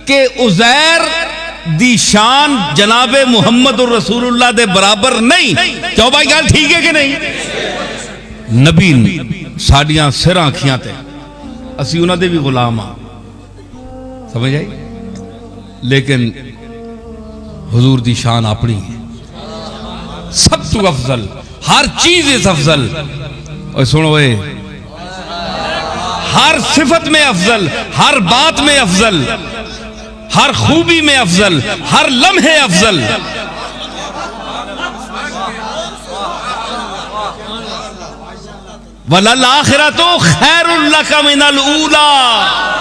کہ عزیر دی شان جناب محمد رسول اللہ دے برابر نہیں. کیوں بھائی گل ٹھیک ہے کہ نہیں؟ نبی ساڈیاں سر آنکھیاں تے اسی انہاں دے بھی غلام ہاں, سمجھ آئی؟ لیکن حضور دی شان اپنی ہے, سب تو افضل, ہر چیز اس افضل. اور سنو اے, ہر صفت میں افضل, ہر بات میں افضل, ہر خوبی میں افضل, ہر لمحے افضل. وَلَلْآخِرَةُ خَيْرٌ لَكَ مِنَ الْأُولَىٰ.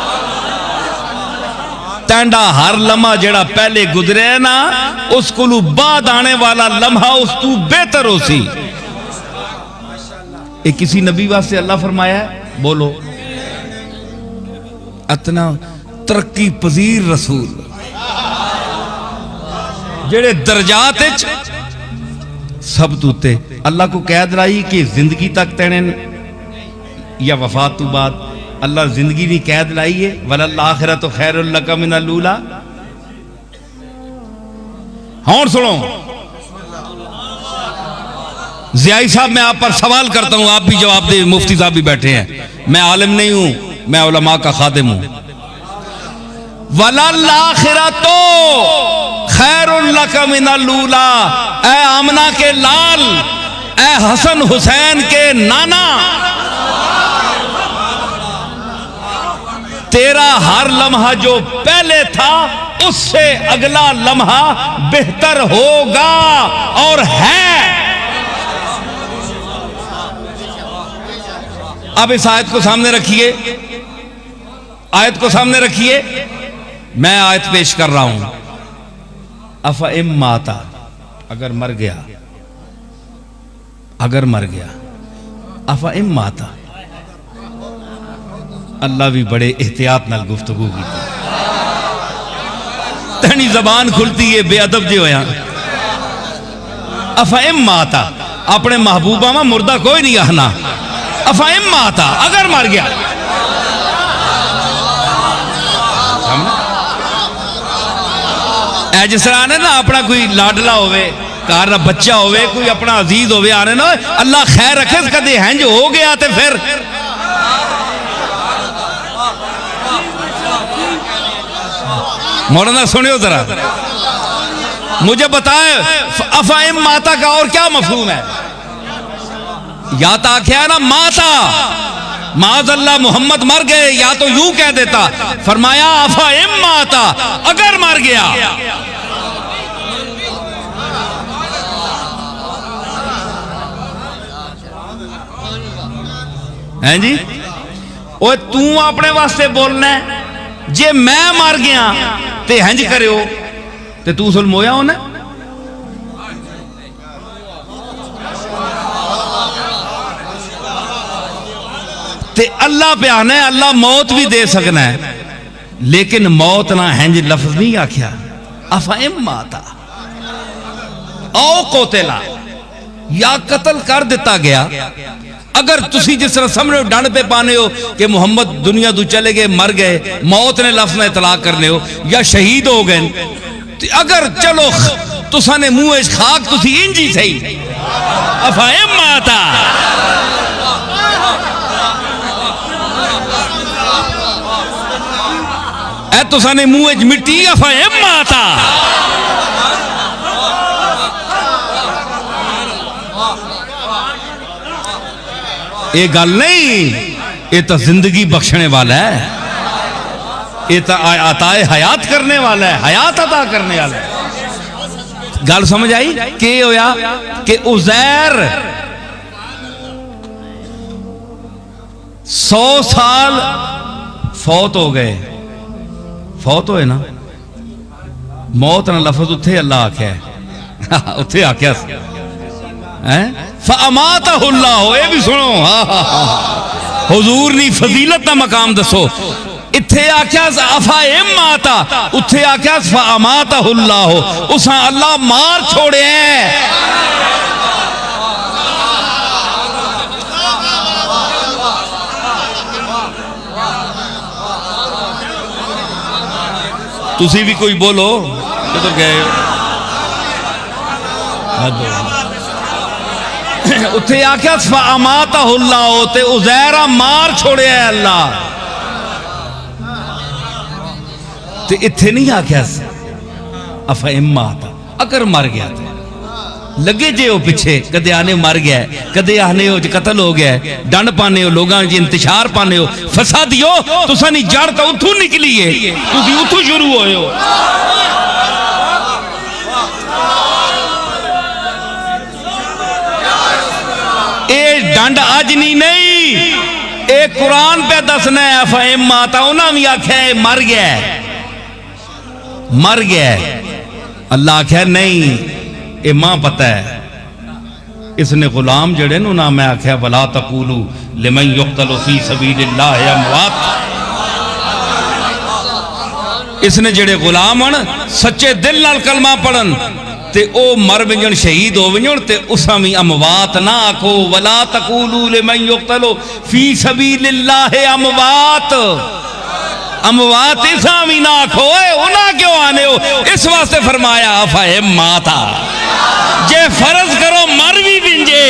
تینڈا ہر لمحہ جڑا پہلے گزرے ہے نا, اس کو بعد آنے والا لمحہ اس تو بہتر ہو سی. ایک کسی نبی واسطے اللہ فرمایا ہے, بولو, اتنا ترقی پذیر رسول جڑے درجات سب تو تے اللہ کو قید لائی کہ زندگی تک تینے یا وفات تو بعد اللہ زندگی نہیں قید لائی ہے. وَلَلْآخِرَةُ خَيْرٌ لَكَ مِنَ الْأُولَىٰ. ہاں سنو ضیائی صاحب, میں آپ پر سوال کرتا ہوں, آپ بھی جواب دیں. مفتی صاحب بھی بیٹھے ہیں, میں عالم نہیں ہوں, میں علماء کا خادم ہوں. وَلَلْآخِرَةُ خَيْرٌ لَكَ مِنَ الْأُولَىٰ. اے آمنہ کے لال, اے حسن حسین کے نانا, تیرا ہر لمحہ جو پہلے تھا اس سے اگلا لمحہ بہتر ہوگا اور ہے. اب اس آیت کو سامنے رکھیے, آیت کو سامنے رکھیے, میں آیت پیش کر رہا ہوں. افَإِن مَاتَ, اگر مر گیا, اگر مر گیا. افَإِن مَاتَ, اللہ بھی بڑے احتیاط نال گفتگو کی تہنی زبان کھلتی ہے بے ادب جے ہویا. افَإِن مَاتَ, اپنے محبوبہ میں مردہ کوئی نہیں آنا. افَإِن مَاتَ, اگر مر گیا. اے جس طرح آنے نا اپنا کوئی لاڈلا ہوئے, کارنا بچہ ہوئے, کوئی اپنا عزیز ہوئے, آنے نا اللہ خیر رکھے اس کا دے ہیں جو ہو گیا تے پھر مولانا سنیو ذرا, مجھے بتائے افَإِن مَاتَ کا اور کیا مفہوم ہے؟ یا تا کیا نا ماتا, معاذ اللہ محمد مر گئے, یا تو یوں کہہ دیتا. فرمایا افَإِن مَاتَ, اگر مر گیا. ہیں جی, اوہ تُوں اپنے واسطے بولنا ہے, جے میں مر گیا تے ہنج کرے ہو تے تو ظلم ہویا ہونا. تے اللہ پہ آنا ہے, اللہ موت بھی دے سکنا ہے, لیکن موت نہ ہنج لفظ نہیں آکھیا. افَإِن مَاتَ او قُتِلَ, یا قتل کر دیتا گیا. اگر تسی جس طرح سمجھو ڈانڈ پہ پانے ہو کہ محمد دنیا تو چلے گئے, مر گئے, موت نے لفظ میں اطلاق کرنے ہو, یا شہید ہو گئے, اگر چلو تسا نے منہ اس خاک تسی انجی سہی. افَإِن مَاتَ, اے تسا نے منہ اچ مٹی. افَإِن مَاتَ, یہ گل نہیں, یہ تو زندگی بخشنے والا ہے, یہ تو عطا حیات کرنے والا ہے, حیات عطا کرنے والا ہے. گل سمجھ آئی کہ ہویا کہ عزیر 100 سال فوت ہو گئے, فوت ہوئے نا, موت نہ لفظ اتھے اللہ آکھیا ہے, اتھے آکھیا فَأَمَاتَهُ اللَّهُ. اے بھی سنو, حضور نے فضیلت کا مقام دسو. اتھے آکھیا افَإِن مَاتَ, اتھے آکھیا فَأَمَاتَهُ اللَّهُ, اساں اللہ مار چھوڑے ہیں. تسی بھی کوئی بولو کدھر گئے اتھے آکھیا فَأَمَاتَهُ اللَّهُ تے عزیرہ مار چھوڑے ہے اللہ تے اتھے نہیں آکھیا افَإِمَّاتَ اگر مر گیا تھا لگے جے ہو پچھے کدے آنے مر گیا ہے کدے آنے ہو قتل ہو گیا ہے ڈنڈ پانے ہو لوگاں جی انتشار پانے ہو فسادی ہو تو سانی جڑ تا اتھو نکلی ہے تو بھی اتھو شروع ہوئے ہو اے ڈنڈ آجنی نہیں اے قرآن پہ دسنا ہے فَإِمَّاتَ انہاں بھی آکھا ہے مر گیا ہے اللہ آکھا ہے نہیں اے ماں پتہ ہے اس نے غلام جڑے نو نا میں آکھا ہے وَلَا تَقُولُوا لِمَنْ يُقْتَلُ فِي سَبِيلِ اللَّهِ أَمْوَاتٌ اس نے جڑے غلام ہن سچے دل نال کلمہ پڑھن تے او مر ونجن شہید ہو ونجن تے اساں بھی اموات نہ آکھو وَلَا تَقُولُوا لِمَنْ يُقْتَلُ فِي سَبِيلِ اللَّهِ أَمْوَاتٌ اموات اساں بھی نہ آکھو انہاں کیوں آنے ہو اس واسطے فرمایا فَإِمَّاتَ جے فرض کرو مر بھی بنجے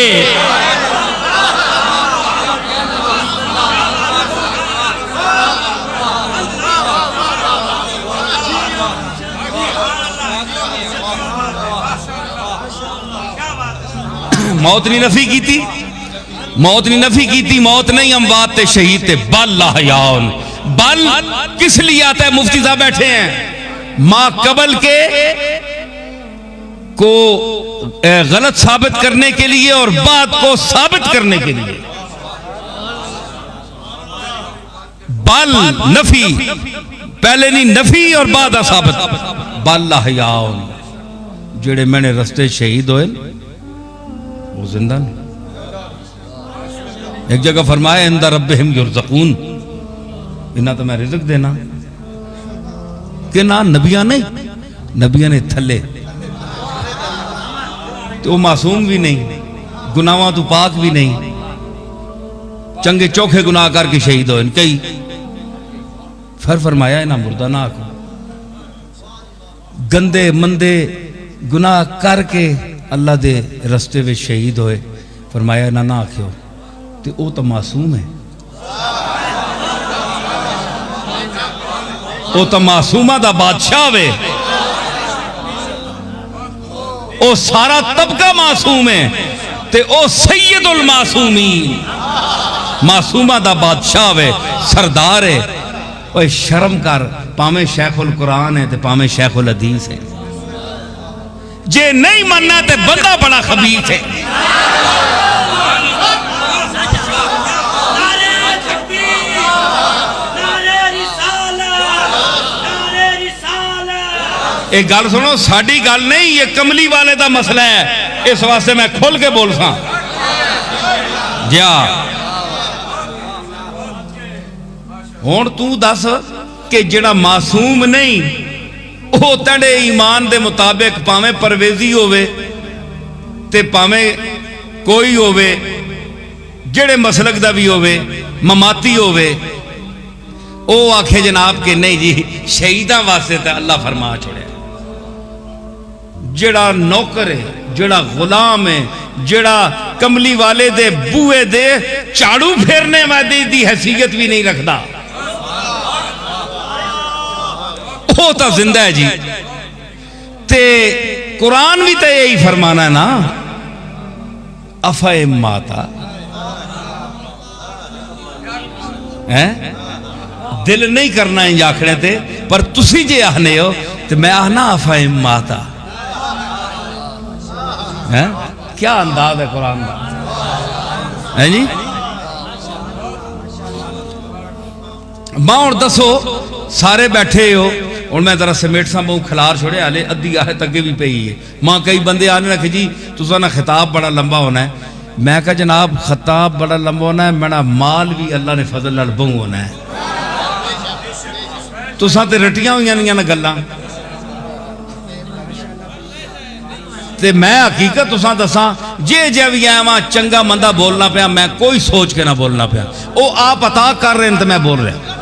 موت نہیں نفی کی تھی موت نہیں اموات تے شہید تے بل احیاء بل کس لیے آتا ہے مفتی صاحب بیٹھے ہیں ما قبل کے کو غلط ثابت کرنے کے لیے اور بعد کو ثابت کرنے کے لیے بل نفی پہلے نہیں نفی اور بعد ثابت بل احیاء جڑے میں نے رستے شہید ہوئے وہ زندہ نہیں ایک جگہ فرمایا عند ربہم یرزقون انہاں تو میں رزق دینا کہ نہ نبیاں نہیں نبیاں نے تھلے تو معصوم بھی نہیں گناہاں تو پاک بھی نہیں چنگے چوکھے گناہ کر کے شہید ہوئے کئی پھر فرمایا انہاں مردہ نہ آکو گندے مندے گناہ کر کے اللہ دے رستے میں شہید ہوئے فرمایا انہاں نہ آکھو تو او تو معصوم ہے او تو معصومہ دا بادشاہ وے او سارا طبقہ معصوم ہے تے او سید المعصومین معصومہ دا بادشاہ وے سردار ہے اوہ شرم کر پامیں شیخ القرآن ہے تے پامیں شیخ الحدیث ہے جے نہیں مننا تے بندہ بڑا خبیث ہے ایک گل سنو ساڑی گل نہیں یہ کملی والے دا مسئلہ ہے اس واسطے میں کھول کے بول ساں جیا ہون تو دس کہ جڑا معصوم نہیں او تڑے ایمان دے مطابق پامیں پرویزی ہوئے تے پامیں کوئی ہوئے جڑے مسلک دا بھی ہوئے مماتی ہوئے او آکھے جناب کہ نہیں جی شہیدہ واسطے تے اللہ فرما چھوڑے جڑا نوکر ہے جڑا غلام ہے جڑا کملی والے دے بوئے دے چاڑو پھیرنے والے دی حیثیت بھی نہیں رکھدا وہ تا زندہ ہے جی تے قرآن بھی تے یہی فرمانا ہے نا افائماتا دل نہیں کرنا ہیں جاکھنے تے پر تسی جے آنے ہو تو میں آنا افائماتا کیا انداز ہے قرآن کا ہے جی ماں اور دسو سارے بیٹھے ہو اور میں ذرا سمیٹ سا بہو کھلار چھوڑے آلے ادھی آہے تگے بھی پہ ہی ہے ماں کئی بندے آنے رکھے جی تو سانا خطاب بڑا لمبا ہونا ہے میں کہا جناب خطاب بڑا لمبا ہونا ہے میرا مال بھی اللہ نے فضل لڑبوں ہونا ہے تو ساتے رٹیاں ہوئی نہیں نا گلاں تے میں حقیقت تو ساں دساں جے بھی آیا وہاں چنگا مندہ بولنا پیا میں کوئی سوچ کے نہ بولنا پیا او آپ عطا کر رہے ہیں تو میں بول رہا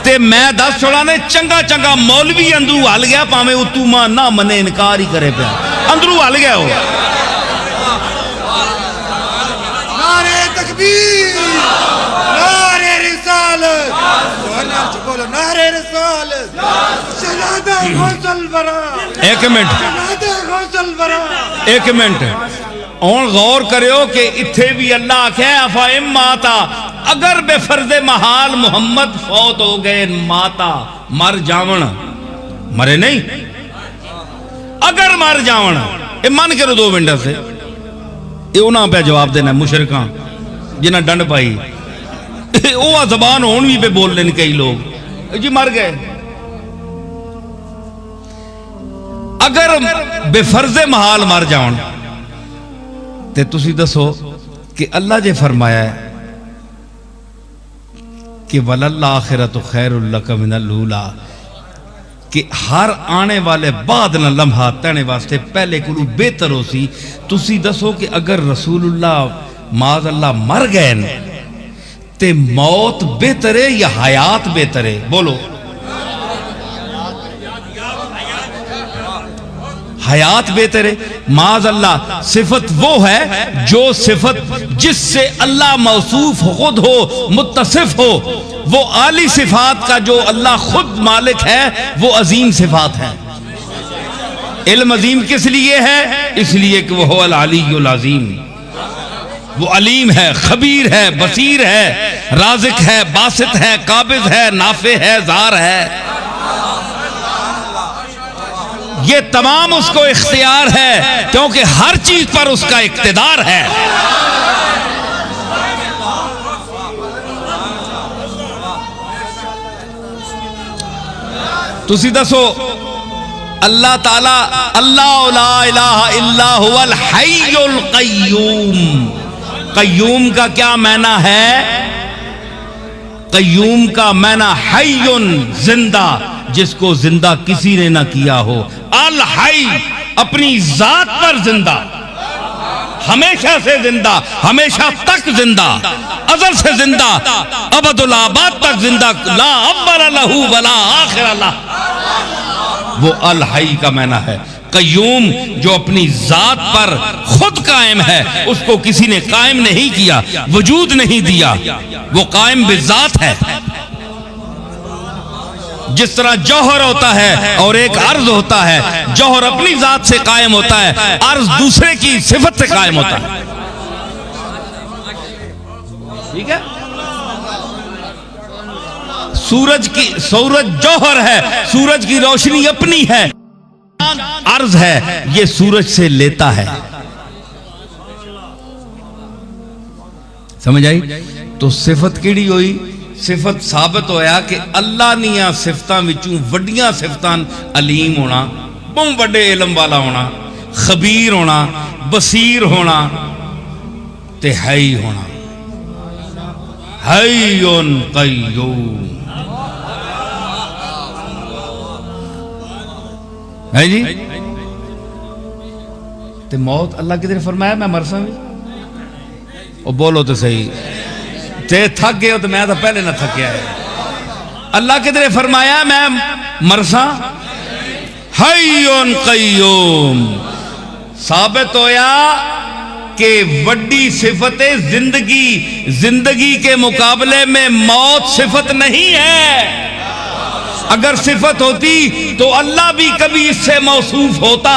تے میں دس چھوڑا نے چنگا چنگا مولوی اندرو ہل گیا پاویں اتو ماں نہ منے انکار ہی کرے پیا اندرو ہل گیا ہو نعرہ تکبیر نعرہ رسالت بولو نعرہ رسالت شہادہ غوث الورا ایک منٹ شہادہ غوث الورا ایک منٹ اور غور کریو کہ اتھے بھی اللہ آکھے افائم ماتا اگر بے فرض محال محمد فوت ہو گئے ماتا مر جاون مرے نہیں اگر مر جاون اے من کرو 2 منٹ سے اے انہاں پہ جواب دینا مشرکاں جنہاں ڈنڈ پائی وہ زبان ہون بھی پہ بول لیں کئی لوگ جی مر گئے اگر بے فرض محال مر جاؤں تے تسی دسو کہ اللہ جے فرمایا ہے کہ وَلَلْآخِرَةُ خَيْرٌ لَكَ مِنَ الْأُولَىٰ کہ ہر آنے والے بعد نہ لمحہ تینے واسطے پہلے کلو بہتر ہو سی تسی دسو کہ اگر رسول اللہ معاذ اللہ مر گئے تے موت بہتر ہے یا حیات بہتر ہے بولو حیات بہتر ہے معاذ اللہ صفت وہ ہے جو صفت جس سے اللہ موصوف خود ہو متصف ہو وہ عالی صفات کا جو اللہ خود مالک ہے وہ عظیم صفات ہے علم عظیم کس لیے ہے اس لیے کہ وہ هو العلی العظیم وہ علیم ہے خبیر ہے بصیر ہے رازق ہے باسط ہے قابض ہے نافع ہے ضار ہے یہ تمام اس کو اختیار ہے کیونکہ ہر چیز پر اس کا اقتدار ہے تسی دسو اللہ تعالی اللہ لا الہ الا هو الحی القیوم قیوم کا کیا معنی ہے قیوم کا معنی حی زندہ جس کو زندہ کسی نے نہ کیا ہو الحی اپنی ذات پر زندہ ہمیشہ سے زندہ ہمیشہ تک زندہ ازل سے زندہ ابد الآباد تک زندہ لا اول لہو ولا آخر لہ وہ الحی کا معنی ہے قیوم جو اپنی ذات پر خود قائم ہے اس کو کسی نے قائم نہیں کیا وجود نہیں دیا وہ قائم بذات ہے جس طرح جوہر ہوتا ہے اور ایک عرض ہوتا ہے جوہر اپنی ذات سے قائم ہوتا ہے عرض دوسرے کی صفت سے قائم ہوتا ہے ٹھیک ہے سورج جوہر ہے سورج کی روشنی اپنی ہے عرض ہے یہ سورج سے لیتا ہے سمجھ آئی تو صفت کیڑی ہوئی صفت ثابت ہویا کہ اللہ نیاں صفتاں وچوں وڈیاں صفتاں علیم ہونا بہت بڑے علم والا ہونا خبیر ہونا بصیر ہونا تے حی ہونا حی قیوم ہے جی تے موت اللہ کی طرف فرمایا میں مرساں بھی او بولو تو صحیح تے تھک گئے ہو تو میں تو پہلے نہ تھکیا ہے اللہ کی طرف فرمایا میں مرساں حی قیوم ثابت ہویا کہ وڈی صفت زندگی کے مقابلے میں موت صفت نہیں ہے اگر صفت ہوتی تو اللہ بھی کبھی اس سے موصوف ہوتا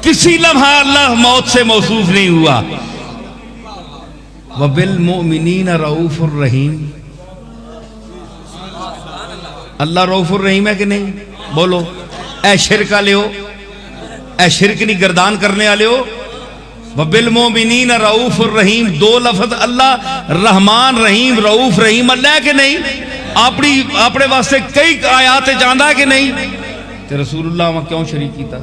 کسی لمحہ اللہ موت سے موصوف نہیں ہوا وَبِالْمُؤْمِنِينَ رَؤُوفُ الرَّحِيمُ اللہ رؤوف الرحیم ہے کہ نہیں بولو اے شرک والے ہو اے شرک نہیں گردان کرنے والے ہو وَبِالْمُؤْمِنِينَ رَؤُوفُ الرَّحِيمُ دو لفظ اللہ رحمان رحیم رؤوف رحیم اللہ ہے کہ نہیں اپنے واسطے کئی آیات جاندہ ہے کہ نہیں تے رسول اللہ وہاں کیوں شریک کیتا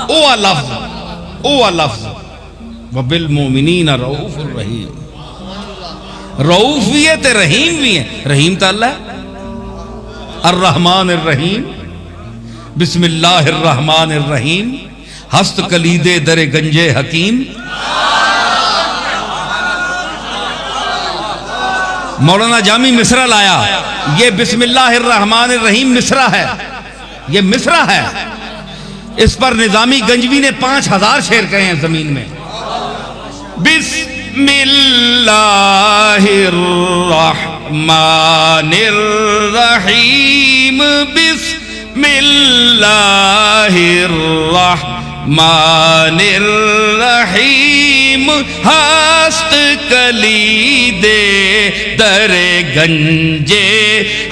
اوہ لفظ وَبِالْمُؤْمِنِينَ رَؤُوفُ الرَّحِيمُ رؤوف بھی ہے تے رحیم بھی ہے رحیم تا اللہ ہے الرحمن الرحیم بسم اللہ الرحمن الرحیم ہست کلید در گنج حکیم. مولانا جامی مصرع لایا. یہ بسم اللہ الرحمن الرحیم مصرع ہے, یہ مصرع ہے. اس پر نظامی گنجوی نے 5000 شعر کہے ہیں زمین میں. بسم اللہ الرحمن الرحیم بسم اللہ الرحمن الرحیم ہست کلید در گنج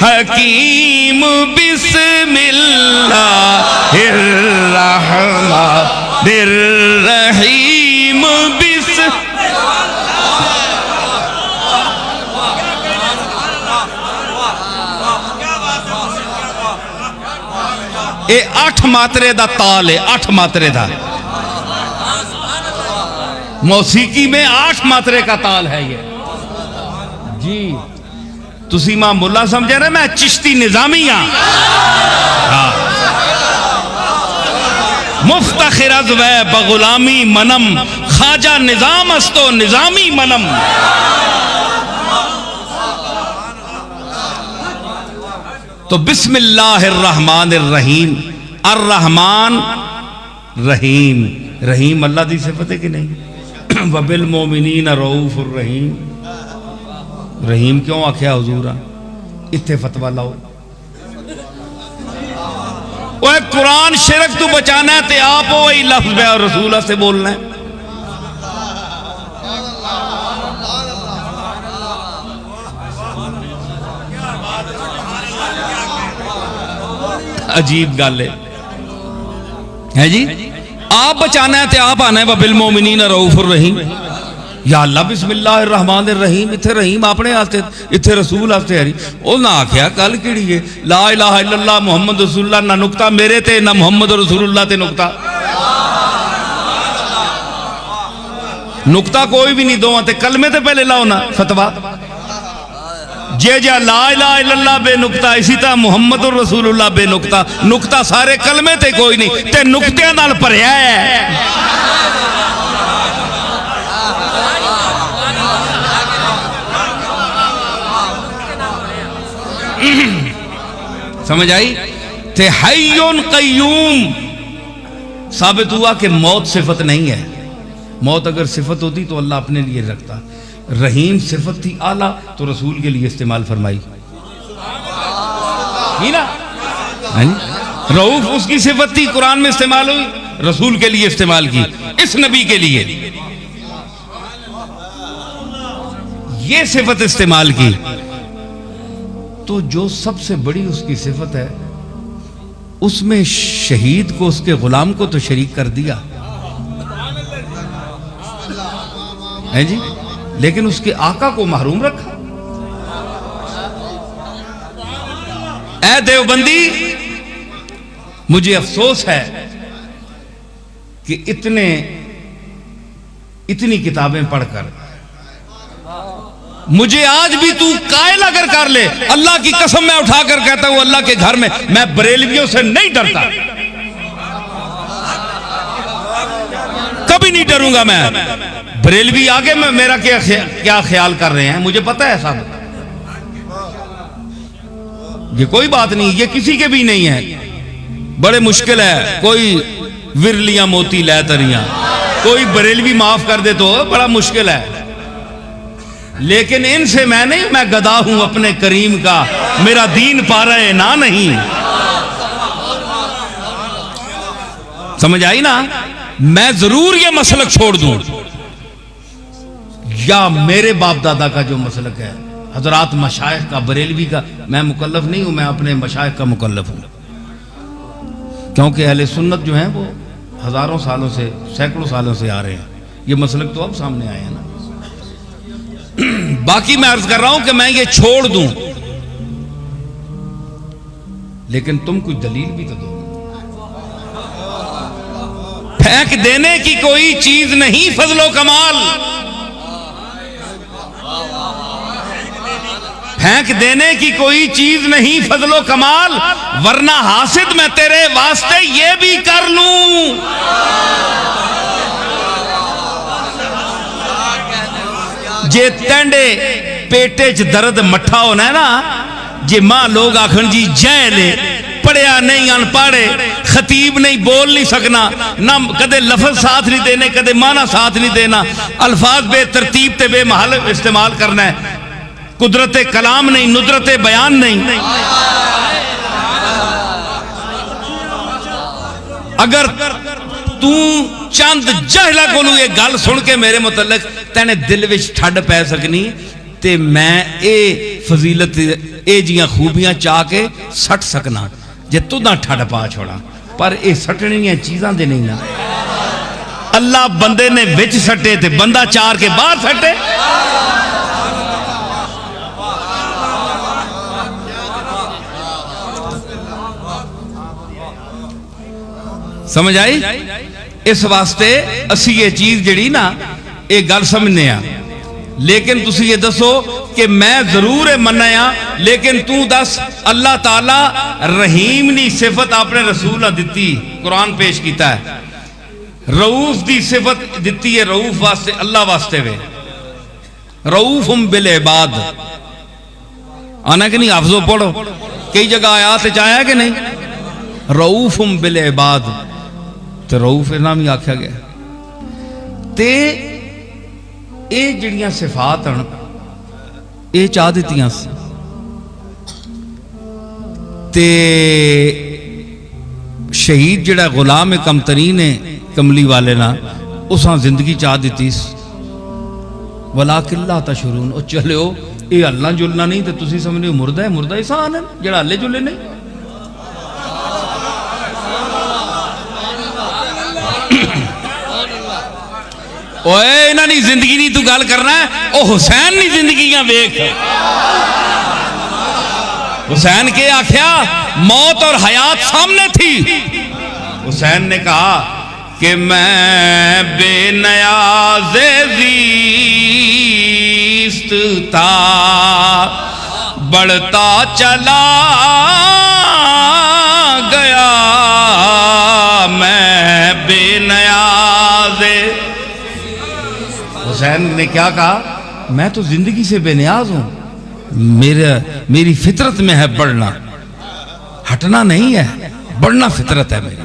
حکیم بسم اللہ الرحمن الرحیم اے 8 ماترے دا تال ہے, 8 ماترے دا. موسیقی میں 8 ماترے کا تال ہے یہ جی. تسی ماں ملا سمجھے نا, میں چشتی نظامی ہاں. مفتخر از وے بغلامی منم خواجہ نظام استو نظامی منم. تو بسم اللہ الرحمن الرحیم. الرحمن رحیم, رحیم اللہ دی صفت ہے کہ نہیں؟ وبالمومنین رؤوف الرحیم. رحیم کیوں آکھیا حضور اتھے فتوہ لاؤ. وہ قرآن شرک تو بچانا ہے تے آپ وہی لفظ ہے اور رسولہ سے بولنا ہے. عجیب گل ہے جی. آپ بچانا ہے تے آپ آنا ہے وبالمومنین رؤوف الرحیم. یا اللہ بسم اللہ الرحمن الرحیم اتھے رحیم اپنے آستے اتھے رسول آستے ہے. او نہ آکھیا کل کیڑی ہے لا الہ الا اللہ محمد رسول اللہ, نہ نکتہ میرے تے نہ محمد رسول اللہ تے نکتہ. نکتہ کوئی بھی نہیں, دو تے کلمے تے پہلے لاؤ نا فتوہ. جے جا لا الہ الا اللہ بے نکتہ, اسی طرح محمد رسول اللہ بے نکتہ. نکتہ سارے کلمے تے کوئی نہیں, تے نکتیاں نال بھریا ہے. سمجھ آئی؟ تے حیٌ قیوم ثابت ہوا کہ موت صفت نہیں ہے. موت اگر صفت ہوتی تو اللہ اپنے لیے رکھتا. رحیم صفت تھی اعلیٰ تو رسول کے لیے استعمال فرمائی نا. رؤوف اس کی صفت تھی, قرآن میں استعمال ہوئی, رسول کے لیے استعمال کی, اس نبی کے لیے یہ صفت استعمال کی. تو جو سب سے بڑی اس کی صفت ہے اس میں شہید کو اس کے غلام کو تو شریک کر دیا ہے جی, لیکن اس کے آقا کو محروم رکھا. اے دیوبندی مجھے افسوس ہے کہ اتنی کتابیں پڑھ کر مجھے آج بھی تو قائل اگر کر لے, اللہ کی قسم میں اٹھا کر کہتا ہوں اللہ کے گھر میں بریلویوں سے نہیں ڈرتا, کبھی نہیں ڈروں گا میں. بریلوی آگے میں میرا کیا خیال کر رہے ہیں مجھے پتہ ہے صاحب. یہ کوئی بات نہیں, یہ کسی کے بھی نہیں ہے. بڑے مشکل ہے کوئی ورلیاں موتی لے تریاں, کوئی بریلوی معاف کر دے تو بڑا مشکل ہے. لیکن ان سے میں نہیں, میں گدا ہوں اپنے کریم کا, میرا دین پا رہے نہ نہیں. سمجھ آئی نا؟ میں ضرور یہ مسلک چھوڑ دوں یا میرے باپ دادا کا جو مسلک ہے حضرات مشائخ کا, بریلوی کا, میں مکلف نہیں ہوں, میں اپنے مشائخ کا مکلف ہوں. کیونکہ اہل سنت جو ہیں وہ ہزاروں سالوں سے, سینکڑوں سالوں سے آ رہے ہیں. یہ مسلک تو اب سامنے آئے ہیں نا. باقی میں عرض کر رہا ہوں کہ میں یہ چھوڑ دوں, لیکن تم کچھ دلیل بھی تو دو. پھینک دینے کی کوئی چیز نہیں فضل و کمال, پھینک دینے کی کوئی چیز نہیں فضل و کمال، ورنہ حاسد میں تیرے واسطے یہ بھی کر لوں۔ جے تینڈے پیٹے چ درد مٹھا ہونا ہے نا، جے ماں لوگ آکھن جی جہلے، پڑھیا نہیں، ان پڑھے، خطیب نہیں، بول نہیں سکنا، نہ کدے لفظ ساتھ نہیں دینے، کدے معنی ساتھ نہیں دینا، الفاظ بے ترتیب تے بے محل استعمال کرنا ہے، قدرت کلام نہیں، ندرت بیان نہیں۔ اگر تو چند جہلا کولو یہ گل سن کے میرے متعلق تینے دل وچ ٹھڈ پے سکنی، تے میں اے فضیلت اے جیاں خوبیاں چاہ کے سٹ سکنا جے تو نہ ٹھڈ پا چھوڑا، پر اے سٹنیاں چیزاں دے نہیں نا۔ اللہ بندے نے وچ سٹے تے بندہ چار کے باہر سٹے۔ سمجھ آئی؟ اس واسطے اسی یہ چیز جڑی نا ایک گل سمجھنے ہیں، لیکن تسی یہ دسو کہ میں ضرور منیا، لیکن تو دس اللہ تعالی رحیم نی صفت اپنے رسول نے دیتی، قرآن پیش کیتا ہے، رؤوف دی صفت دیتی ہے، رؤوف واسطے اللہ واسطے وے، رؤوفم بالعباد آنا کہ نہیں؟ حافظو پڑھو، کئی جگہ آیات چاہیا کہ نہیں؟ رؤوفم بالعباد، تو رؤوف نام ہی آکھا گیا۔ تے اے جڑیاں صفات ہیں اے چاہ دیتیاں سی، تے شہید جڑا غلام کمترین کملی والے نا اساں زندگی چاہ دیتی سی، ولیکن لا تشعرون، او چلو اے اللہ جلنا نہیں تے تسی سمجھنے مردہ ہے، مردہ انسان ہے جڑا اللہ جلے نہیں۔ اوے انہاں نی زندگی نہیں تو گل کرنا ہے، او حسین نی زندگیاں ویکھ۔ حسین کے آکھیا موت اور حیات سامنے تھی، حسین نے کہا کہ میں بے نیاز زیست تھا، بڑھتا چلا گیا، میں بے نیاز۔ حسین نے کیا کہا؟ میں تو زندگی سے بے نیاز ہوں، میری فطرت میں ہے بڑھنا، ہٹنا نہیں ہے، بڑھنا فطرت ہے میری۔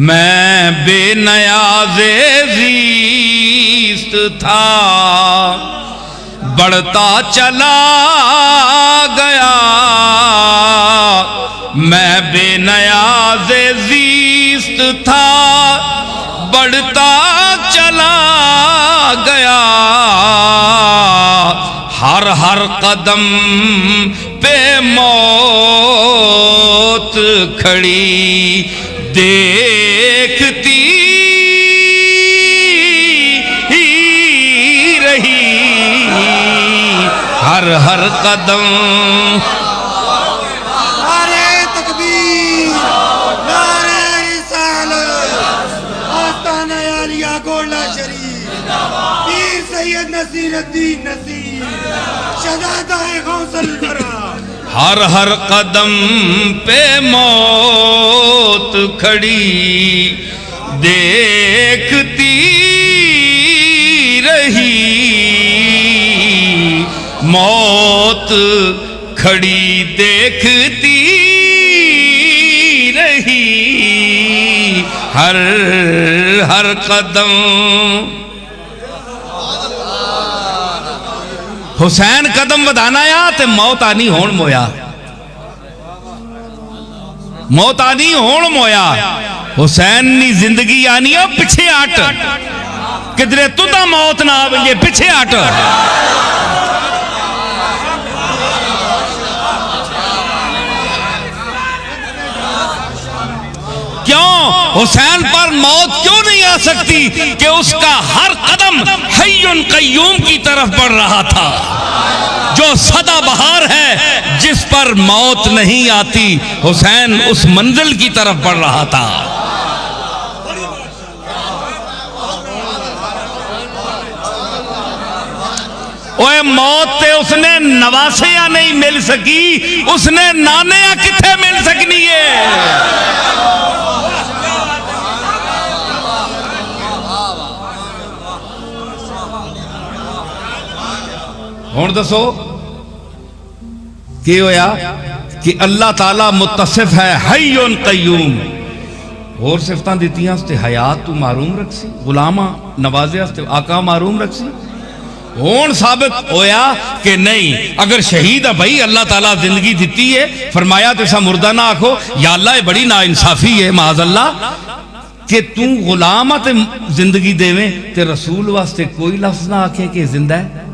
میں بے نیاز زیست تھا، بڑھتا چلا گیا، میں بے نیاز زیست تھا، بڑھتا چلا گیا، ہر ہر قدم پہ موت کھڑی دیکھتی رہی، ہر ہر قدم۔ نعرہ تکبیر، نعرہ رسالت، آستانہ عالیہ گولڈا شریف، پیر سید نصیر الدین نصیر، شہزادہ غوث الورا۔ ہر ہر قدم پہ موت کھڑی دیکھتی رہی، موت کھڑی دیکھتی رہی، ہر ہر قدم۔ حسین قدم ودانا یا تے موت آنی ہون مویا، موت آنی ہون مویا۔ حسین نی زندگی آنی ہے پچھے آٹ، کدرے تو تا موت نہ آئے پچھے آٹ۔ کیوں حسین پر موت کیوں نہیں آ سکتی؟ کہ اس کا ہر قدم حی قیوم کی طرف بڑھ رہا تھا، جو سدا بہار ہے جس پر موت نہیں آتی۔ حسین اس منزل کی طرف بڑھ رہا تھا۔ اوے موت تے اس نے نواسیاں نہیں مل سکی، اس نے نانیاں کتھے مل سکنی ہے؟ ہون دسو کی ہویا کہ اللہ تعالیٰ متصف ہے حی قیوم، اور صفتاں دیتی ہیں اس تے حیات تو معروم رکھ سی، غلامہ نوازے اس تے آقا معروم رکھ سی۔ ہون ثابت ہویا کہ نہیں، اگر شہید ہے بھائی اللہ تعالیٰ زندگی دیتی ہے، فرمایا تو ایسا مردہ نہ آکھو یا اللہ یہ بڑی نا انصافی ہے معاذ اللہ کہ تو غلامہ تے زندگی دے میں تے رسول واسطے کوئی لفظ نہ آکھے کہ زندہ ہے۔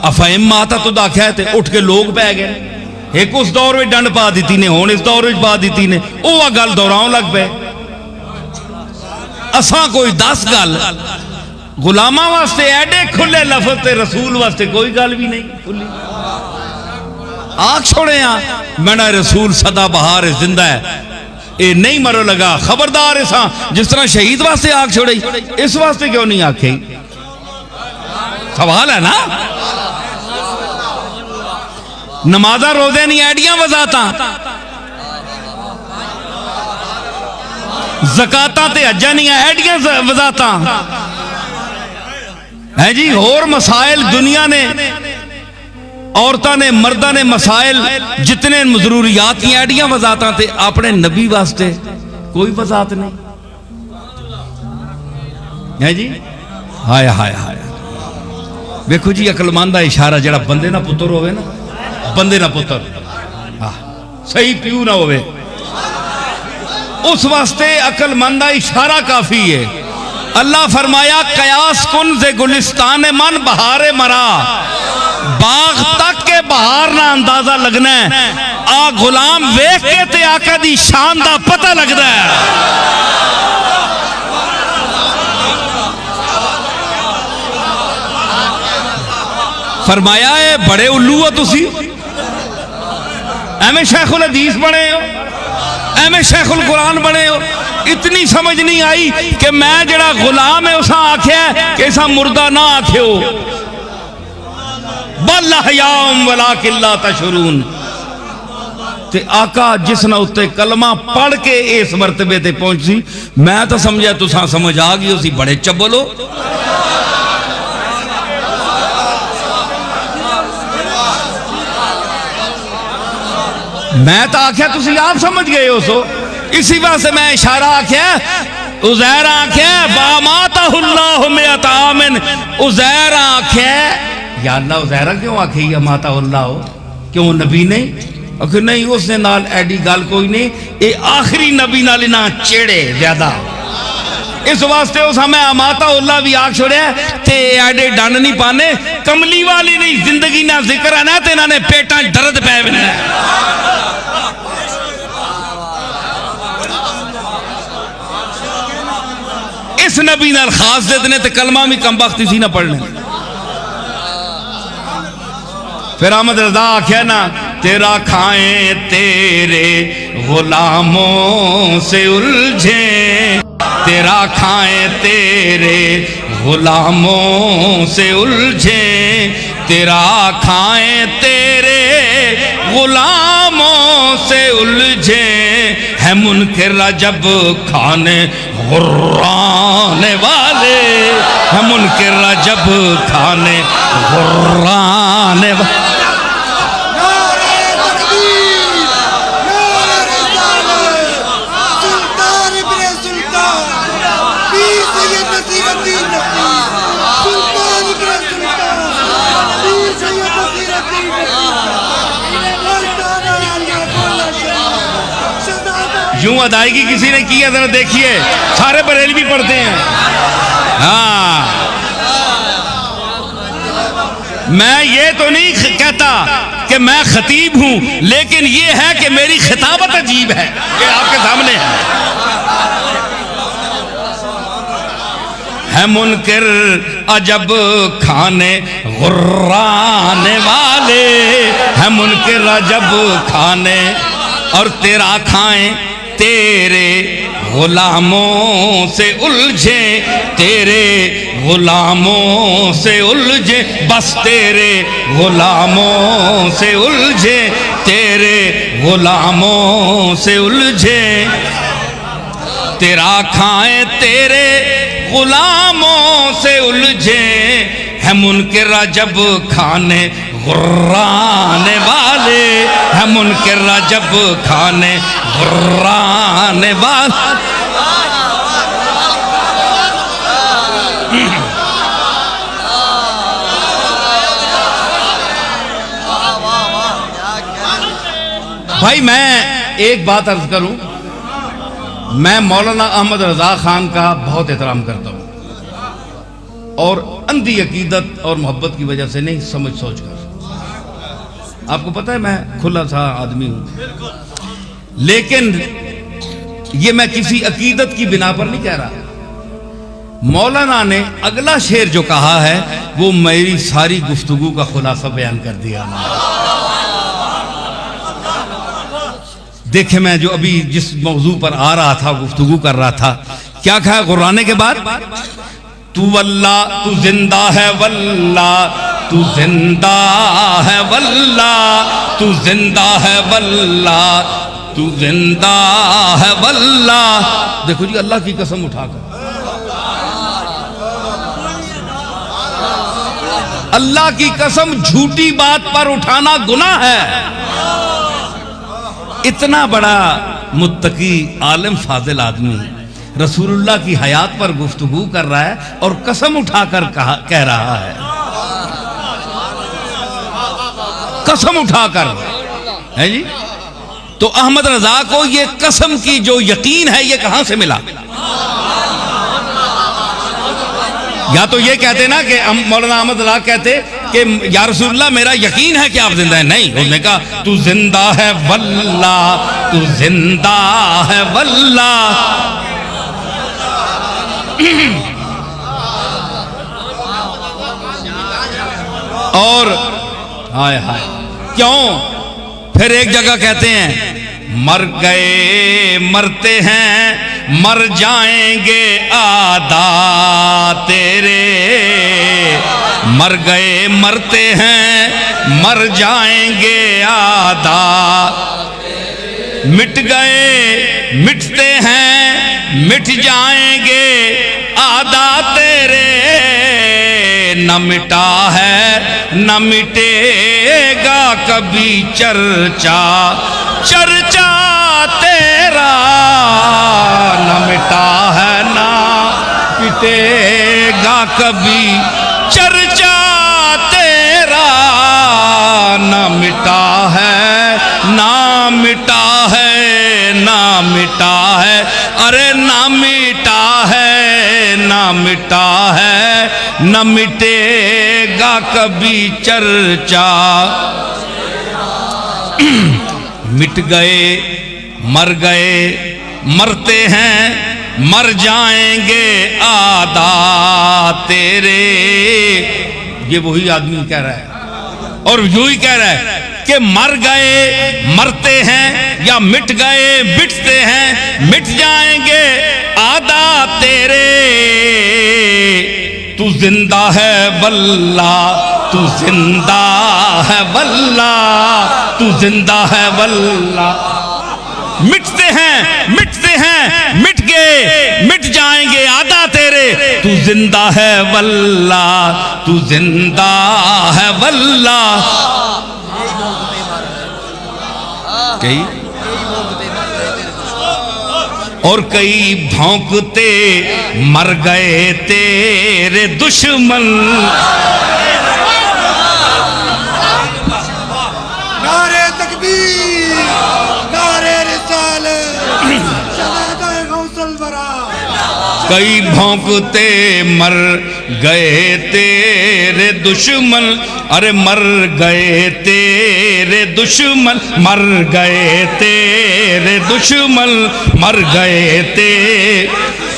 افہم ماتا تو داکھا ہے تے اٹھ کے لوگ پہ گئے، ایک اس دور میں ڈنڈ پا دیتی نے، ہون اس دور میں پا دیتی نے، اوہ گل دوراؤں لگ پہ اساں کوئی 10 گل غلامہ واسطے ایڈے کھلے لفظ تے رسول واسطے کوئی گل بھی نہیں کھلی۔ آنکھ چھوڑے ہاں مینا رسول صدا بہار زندہ ہے، اے نہیں مرو لگا خبردار ایسا جس طرح شہید واسطے آنکھ چھوڑے اس واسطے کیوں نہیں آنکھیں؟ سوال ہے نا؟ نمازہ روزے نہیں ایڈیاں وزاتاں، زکاتاں تے حجاں نہیں ایڈیاں وزاتاں ہے جی۔ اور مسائل دنیا نے، عورتاں نے، مردہ نے مسائل جتنے ضروریات کی ایڈیاں وزاتاں تے اپنے نبی واسطے کوئی وزات نہیں ہے جی۔ ہائے ہائے ہائے، دیکھو جی عقل مند اشارہ جڑا بندے نہ پتر ہوئے نا، بندے نہ پتر صحیح پیو نہ ہوئے، اس واسطے عقل مند اشارہ کافی ہے۔ اللہ فرمایا قیاس کن سے گلستان من بہار مرا، باغ تک کے بہار نہ اندازہ لگنا ہے، آ غلام ویکھ کے تے آقا دی شان دا پتہ لگدا ہے۔ فرمایا ہے بڑے الو ہو تسی، ایمیں شیخ الحدیث بنے ہو، ایمیں شیخ القرآن بنے ہو، اتنی سمجھ نہیں آئی کہ میں جڑا غلام ہے اسا آکھیا ہے کہ اسا مردہ نہ آکھے ہو، بل احیاء ولکن لا تشعرون۔ تے آقا جس نہ اتے کلمہ پڑھ کے اس مرتبے تے پہنچ سی، میں تو سمجھا تساں سمجھ آ گئی اسی بڑے چبل ہو۔ میں تو آکھیا تسی آپ سمجھ گئے ہو سو، اسی واسطے سے میں اشارہ آکھیا عزیر آکھیا وَمَاتَهُ اللَّهُ مِئَةَ عَامٍ، عزیر آکھیا یا اللہ عزیرہ کیوں آکھیا یا ماتا اللہ کیوں نبی نہیں؟ اکھے نہیں اس نے نال ایڈی گال کوئی نہیں، اے آخری نبی نال نہ چیڑے زیادہ، اس واسطے اس ہمیں ماتا اللہ بھی آکھ چھوڑے تے ایڈے ڈانڈ نہیں پانے، کملی والی نہیں زندگی نہ ذکر ہے نا تے انہوں نے پیٹاں درد پہ بنا ہے۔ اس نبی نال خاص دیدنے تے کلمہ بھی کم بختی سی نہ پڑھنے۔ پھر احمد رضا آکھیا نا تیرا کھائیں تیرے غلاموں سے الجھیں، تیرا کھائیں تیرے غلاموں سے الجھیں، تیرا کھائیں تیرے غلاموں سے الجھیں، ہے منکر جب کھانے غرانے والے، ہے منکر جب کھانے غرانے والے۔ یوں ادائیگی کسی نے کی ہے ذرا دیکھیے، سارے بریلوی بھی پڑھتے ہیں۔ ہاں میں یہ تو نہیں کہتا کہ میں خطیب ہوں، لیکن یہ ہے کہ میری خطابت عجیب ہے، یہ آپ کے سامنے ہے منکر عجب کھانے غرانے والے، ہے منکر عجب کھانے، اور تیرا کھائیں تیرے غلاموں سے الجھے، تیرے غلاموں سے الجھے، بس تیرے غلاموں سے الجھے، تیرے غلاموں سے الجھے، تیرا کھائیں تیرے غلاموں سے الجھے، ہے منکر جب کھانے غرانے والے، ہے منکر جب کھانے غرانے والے۔ بھائی میں ایک بات عرض کروں، میں مولانا احمد رضا خان کا بہت احترام کرتا ہوں، اور اندھی عقیدت اور محبت کی وجہ سے نہیں، سمجھ سوچ کر۔ آپ کو پتہ ہے میں کھلا سا آدمی ہوں، لیکن یہ میں کسی عقیدت کی بنا پر نہیں کہہ رہا۔ مولانا نے اگلا شعر جو کہا ہے وہ میری ساری گفتگو کا خلاصہ بیان کر دیا۔ دیکھیں میں جو ابھی جس موضوع پر آ رہا تھا، گفتگو کر رہا تھا، کیا کہا غرانے کے بعد؟ تو واللہ تو زندہ ہے واللہ تو زندہ ہے واللہ تو زندہ ہے واللہ تو زندہ ہے واللہ۔ دیکھو جی، اللہ کی قسم اٹھا کر، اللہ کی قسم جھوٹی بات پر اٹھانا گناہ ہے۔ اتنا بڑا متقی عالم فاضل آدمی رسول اللہ کی حیات پر گفتگو کر رہا ہے اور قسم اٹھا کر کہہ رہا ہے، قسم اٹھا کر ہے جی۔ تو احمد رضا کو یہ قسم کی جو یقین ہے یہ کہاں سے ملا؟ یا تو یہ کہتے نا کہ مولانا احمد رضا کہتے کہ یا رسول اللہ میرا یقین ہے کہ آپ زندہ ہیں، نہیں، انہوں نے کہا تو زندہ ہے واللہ تو زندہ ہے واللہ۔ اور ہائے ہائے کیوں؟ پھر ایک جگہ کہتے ہیں مر گئے مرتے ہیں مر جائیں گے آدھا تیرے، مر گئے مرتے ہیں مر جائیں گے آدھا، مٹ گئے مٹتے ہیں مٹ جائیں گے آدھا تیرے، نہ مٹا ہے نہ مٹے گا کبھی چرچا، چرچا تیرا نہ مٹا ہے نہ مٹے گا کبھی چرچا تیرا، نہ مٹا ہے نہ مٹا ہے نہ مٹا ہے، ارے نہ مٹا ہے نہ مٹا ہے نہ مٹے گا کبھی چرچا۔ مٹ گئے مر گئے مرتے ہیں مر جائیں گے آدھا تیرے، یہ وہی آدمی کہہ رہا ہے، اور یوں ہی کہہ رہا ہے کہ مر گئے مرتے ہیں یا مٹ گئے مٹتے ہیں مٹ جائیں گے آدھا تیرے، تو زندہ ہے واللہ تو زندہ ہے واللہ تو زندہ ہے واللہ، مٹتے ہیں مٹ گئے مٹ جائیں گے آدھا تیرے، تو زندہ ہے واللہ تو زندہ ہے واللہ۔ اور کئی بھونکتے مر گئے تیرے دشمن، نعرہ تکبیر، نعرہ رسالت، شہادہ غوث الورا۔ کئی بھونکتے مر گئے تیرے دشمن، ارے مر گئے تیرے دشمن، مر گئے تیرے دشمن، مر گئے تیرے،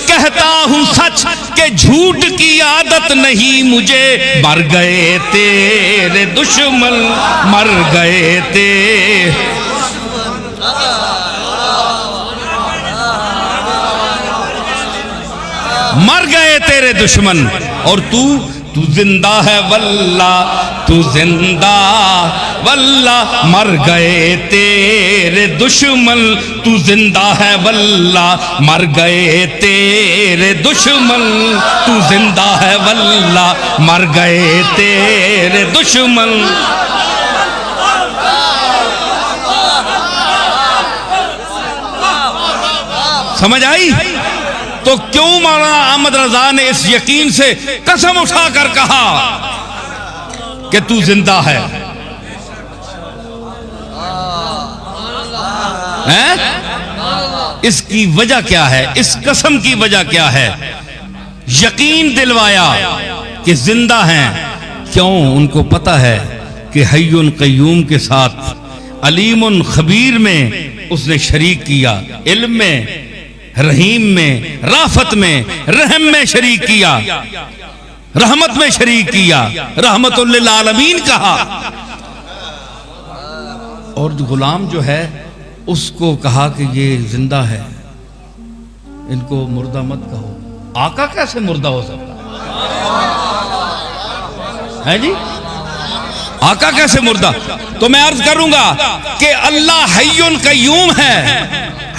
کہتا ہوں سچ کہ جھوٹ کی عادت نہیں مجھے، مر گئے تیرے دشمن مر گئے تیرے۔ مر گئے تیرے دشمن، اور تو زندہ ہے واللہ، تو زندہ واللہ، مر گئے تیرے دشمن، تو زندہ ہے واللہ، مر گئے تیرے دشمن، تو زندہ ہے واللہ، مر گئے تیرے دشمن۔ سمجھ آئی؟ تو کیوں مولانا احمد رضا نے اس یقین سے قسم اٹھا کر کہا کہ تو زندہ ہے؟ اس کی وجہ کیا ہے؟ اس قسم کی وجہ کیا ہے؟ یقین دلوایا کہ زندہ ہیں۔ کیوں؟ ان کو پتا ہے کہ حی قیوم کے ساتھ علیم خبیر میں اس نے شریک کیا، علم میں، رحیم میں، رافت میں، رحم میں شریک کیا، رحمت میں شریک کیا، رحمت للعالمین کہا۔ اور غلام جو ہے اس کو کہا کہ یہ زندہ ہے، ان کو مردہ مت کہو۔ آقا کیسے مردہ ہو سکتا ہے جی؟ آقا کیسے مردہ؟ تو میں عرض کروں گا کہ اللہ حی قیوم ہے،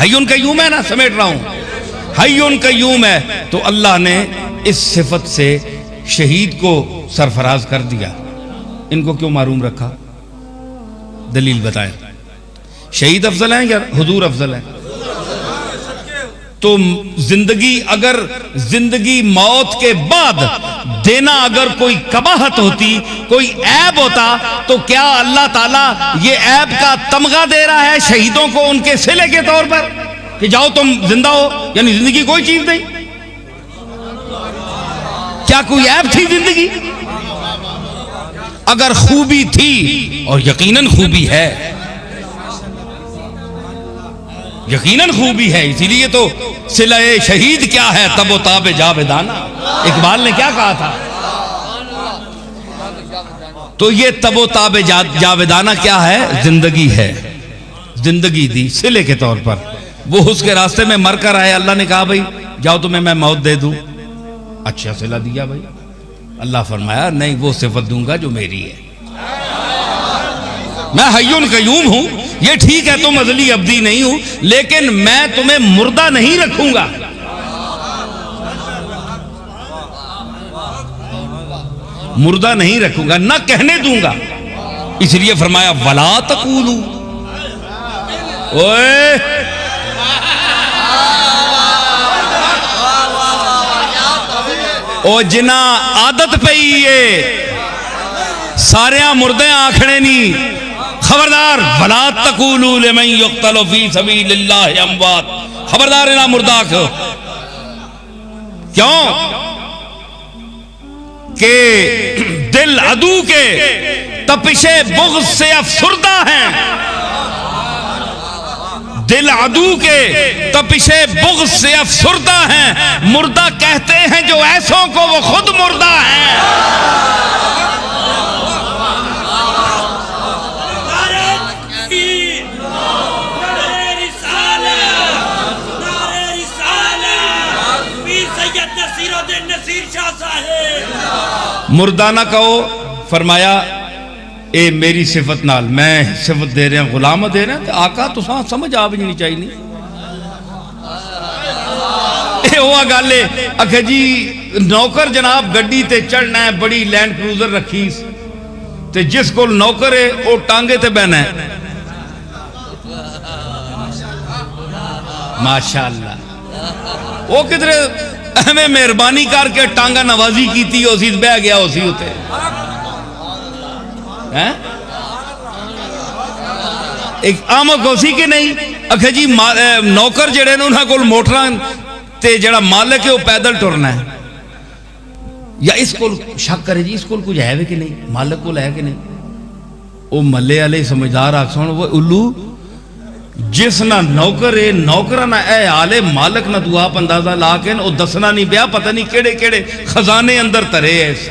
حی قیوم ہے نا، سمیٹ رہا ہوں، حی قیوم ہے، تو اللہ نے اس صفت سے شہید کو سرفراز کر دیا۔ ان کو کیوں معروم رکھا؟ دلیل بتائیں۔ شہید افضل ہیں یا حضور افضل ہیں؟ تو زندگی، اگر زندگی موت کے بعد دینا اگر کوئی قباحت ہوتی، کوئی عیب ہوتا، تو کیا اللہ تعالیٰ یہ عیب کا تمغہ دے رہا ہے شہیدوں کو ان کے صلے کے طور پر کہ جاؤ تم زندہ ہو؟ یعنی زندگی کوئی چیز نہیں؟ کیا کوئی عیب تھی زندگی؟ اگر خوبی تھی، اور یقیناً خوبی ہے، یقیناً خوبی ہے، اسی لیے تو صلہ شہید کیا ہے؟ تب و تاب جاویدانہ، اقبال نے کیا کہا تھا؟ تو یہ تب و تاب جاویدانہ کیا ہے؟ زندگی ہے، زندگی دی صلے کے طور پر۔ وہ اس کے راستے میں مر کر آئے، اللہ نے کہا بھائی جاؤ تمہیں میں موت دے دوں، اچھا صلہ دیا بھائی۔ اللہ فرمایا نہیں، وہ صفت دوں گا جو میری ہے، میں حی قیوم ہوں، یہ ٹھیک ہے تم ازلی ابدی نہیں ہوں، لیکن میں تمہیں مردہ نہیں رکھوں گا۔ مردہ نہیں رکھوں گا، نہ کہنے دوں گا، اس لیے فرمایا وَلَا تَقُولُوا۔ اوئے او جنا عادت پئی ہے ساریاں مردے آکھنے نہیں، خبردار وَلَا تَقُولُوا لِمَنْ يُقْتَلُ فِي سَبِيلِ اللَّهِ أَمْوَاتٌ، خبردار انہا مردہ کہو۔ کیوں؟ کہ دل عدو کے تپش بغض سے افسردہ ہیں، دل عدو کے تپش بغض سے افسردہ ہیں، مردہ کہتے ہیں جو ایسوں کو وہ خود مردہ ہیں۔ مردہ نہ کہو، فرمایا اے میری صفت نال میں صفت دے رہے ہیں، غلام دے رہے ہیں، تو آقا تو سمجھ آ بھی نہیں چاہیے نہیں۔ اے ہوا گالے اکھے جی نوکر جناب گڈی تے چڑھنا ہے، بڑی لینڈ کروزر رکھی تے جس کو نوکر ہے وہ ٹانگے تے بہنا ہے، ماشاءاللہ وہ کدھر ہمیں مہربانی کر کے ٹانگا نوازی کیتی اسی بہ گیا اسی ہوتے ایک آمک اسی کے نہیں۔ اکھے جی نوکر جڑے نے انہاں کو موٹران تے جڑا مالک ہے وہ پیدل ٹرنا ہے، یا اس کو شک کرے جی اس کو کچھ ہے کہ نہیں، مالک کو ہے کہ نہیں، وہ ملے والے سمجھدار آکسون وہ الو جس نہ نوکر ہے نوکرہ نہ اے آلے مالک نہ دعا پندازہ لاکن او دسنا نہیں بیا پتہ نہیں کیڑے کیڑے خزانے اندر ترے ایس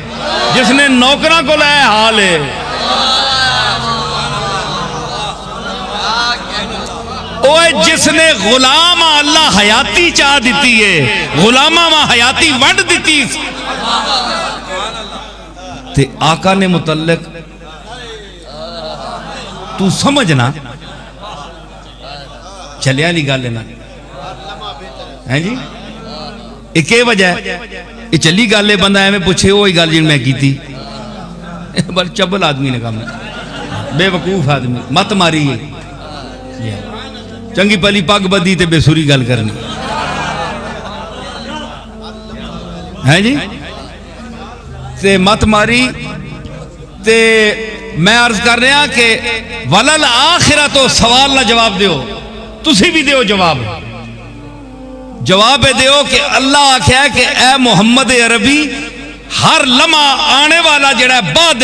جس نے نوکرہ کو لائے حال ہے اوے جس نے غلام اللہ حیاتی چاہ دیتی ہے غلامہ ماں حیاتی ونڈ دیتی تے آقا نے متعلق تو سمجھنا چلیا نہیں گل نا ہیں جی ایک وجہ ہے یہ چلی گل ہے بندہ ایویں پوچھے وہی گل جن میں کی تھی بڑا چبل آدمی نے کام بے وقوف آدمی مت ماری ہے چنگی پلی پگ بدی تے بے سوری گل کرنی ہیں جی تے مت ماری تے میں عرض کر رہا کہ ولل آخرتو سوال نہ جواب دیو تسی بھی دیو جواب دیو کہ اللہ آکھیا ہے کہ اے محمد عربی ہر لمحہ آنے والا جڑا ہے بعد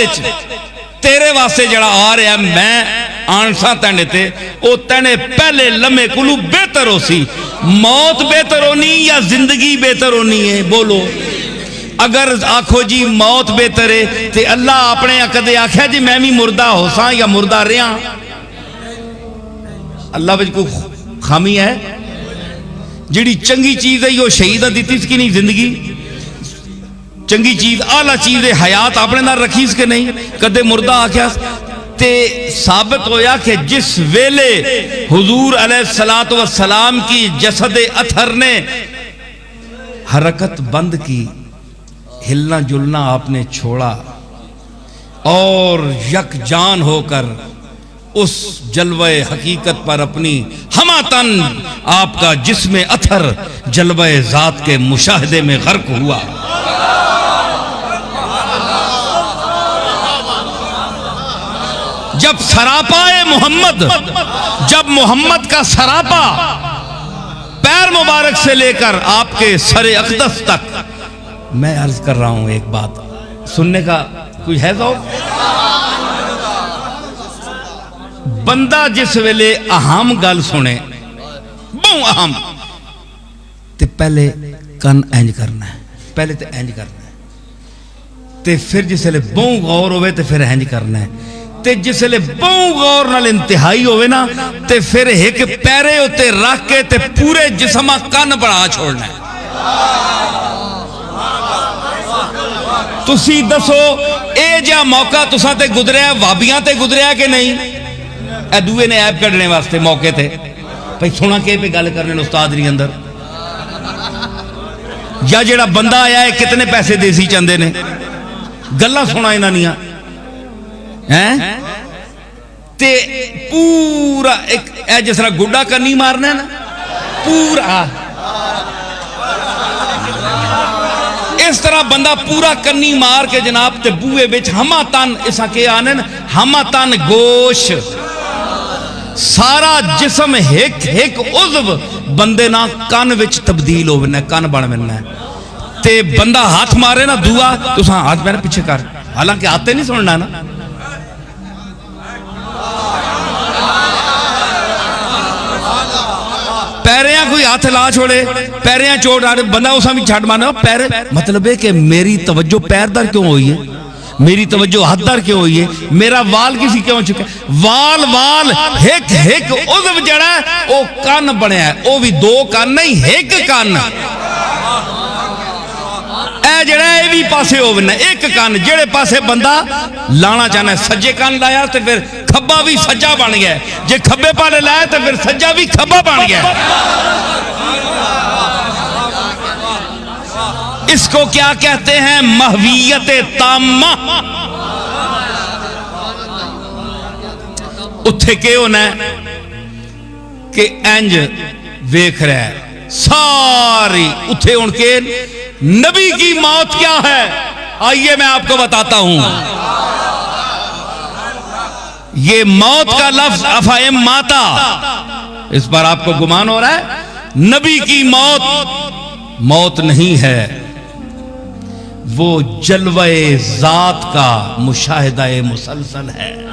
تیرے واسطے جڑا آ رہا ہے میں آنسا تینے تے او تینے پہلے لمحے کلو بہتر ہو سی موت بہتر ہونی یا زندگی بہتر ہونی ہے بولو اگر آکھو جی موت بہتر ہے تے اللہ اپنے کدے آکھیا جی میں بھی مردہ ہو ساں یا مردہ رہاں اللہ بچ کو خامی ہے جڑی چنگی چیز ہے یہ شہیدہ دیتی اس کی نہیں زندگی چنگی چیز اعلیٰ چیز ہے حیات اپنے نہ رکھی اس کے نہیں کدے مردہ آکھیا تے ثابت ہویا کہ جس ویلے حضور علیہ السلام کی جسد اطہر نے حرکت بند کی ہلنا جلنا آپ نے چھوڑا اور یک جان ہو کر اس جلوہ حقیقت پر اپنی ہمہ تن آپ کا جسم اطہر جلوہ ذات کے مشاہدے میں غرق ہوا جب سراپا محمد جب محمد کا سراپا پیر مبارک سے لے کر آپ کے سر اقدس تک میں عرض کر رہا ہوں ایک بات سننے کا کوئی ہے ذوق بندہ جس ویلے اہم گل سنے بہت اہم تے پہلے کن اینج کرنا ہے پہلے تے اینج کرنا ہے تے پھر جس ویلے بہت غور ہوئے تے پھر اینج کرنا ہے تے جس ویلے بہت غور نال انتہائی ہوئے نا تے پھر ایک پیرے ہوتے رکھ کے تے پورے جسمہ کن بڑھا چھوڑنا ہے تسی دسو اے جا موقع تساں تے گزریا وابیاں تے گزریا کہ نہیں اے دوئے نے ایپ کرنے واسطے موقع تھے بھئی سونا کے پہ گل کرنے استاد نہیں اندر یا جڑا بندہ آیا ہے کتنے پیسے دیسی چندے نے گلہ سونا ہی نہ نیا تے پورا ایک اے جس طرح گڈا کرنی مارنا ہے نا پورا اس طرح بندہ پورا کنی مار کے جناب تے بوئے بچ ہمہ تن اسا کے آنن ہمہ تن گوش سارا جسم ایک عضو بندے نا کان وچ تبدیل ہو بننا ہے کان بڑھ بننا ہے تے بندہ ہاتھ مارے نا دعا تو ساں ہاتھ میرے پیچھے کر حالانکہ آتے نہیں سننا نا پیریاں کوئی ہاتھ لا چھوڑے پیریاں چوٹ آڑے بندہ اسا بھی چھاٹ مانا پیر مطلب ہے کہ میری توجہ پیر در کیوں ہوئی ہے میری توجہ ہاتھ در کیوں ہوئی ہے میرا وال کسی کیوں چکے وال ایک عضو جڑا ہے او کان بڑھے ہے او بھی دو کان نہیں ایک کان اے جڑا ہے بھی پاسے ہو بنا ایک کان جڑے پاسے بندہ لانا چاہنا ہے سجے کان لایا تو پھر کھبا بھی سجا بن گیا جے کھبے پالے لایا تو پھر سجا بھی کھبا بن گیا اس کو کیا کہتے ہیں محویت تامہ اتھے کے ہونا ہے کہ انج ویکھ رہا ہے ساری اتھے ان کے نبی کی موت کیا ہے آئیے میں آپ کو بتاتا ہوں یہ موت کا لفظ افائم ماتا اس پر آپ کو گمان ہو رہا ہے نبی کی موت نہیں ہے وہ جلوہ ذات کا مشاہدہ مسلسل ہے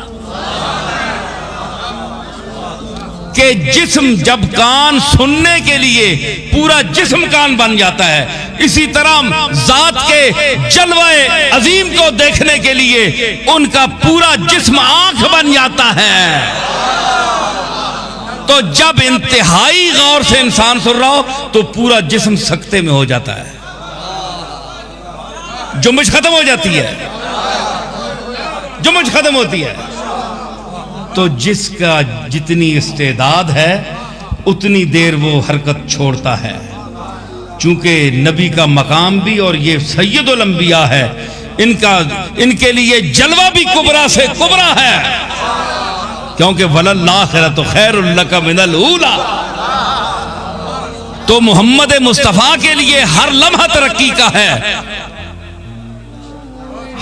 کہ جسم جب کان سننے کے لیے پورا جسم کان بن جاتا ہے اسی طرح ذات کے جلوہ عظیم کو دیکھنے کے لیے ان کا پورا جسم آنکھ بن جاتا ہے تو جب انتہائی غور سے انسان سن رہا ہو تو پورا جسم سکتے میں ہو جاتا ہے، جنبش ختم ہو جاتی ہے، جنبش ختم ہوتی ہے۔ تو جس کا جتنی استعداد ہے اتنی دیر وہ حرکت چھوڑتا ہے، چونکہ نبی کا مقام بھی اور یہ سید الانبیاء ہے، ان کے لیے جلوہ بھی کبرا سے کبرا ہے، کیونکہ وَلَلْآخِرَةُ خَيْرٌ لَكَ مِنَ الْأُولَىٰ۔ تو محمد مصطفیٰ کے لیے ہر لمحہ ترقی کا ہے،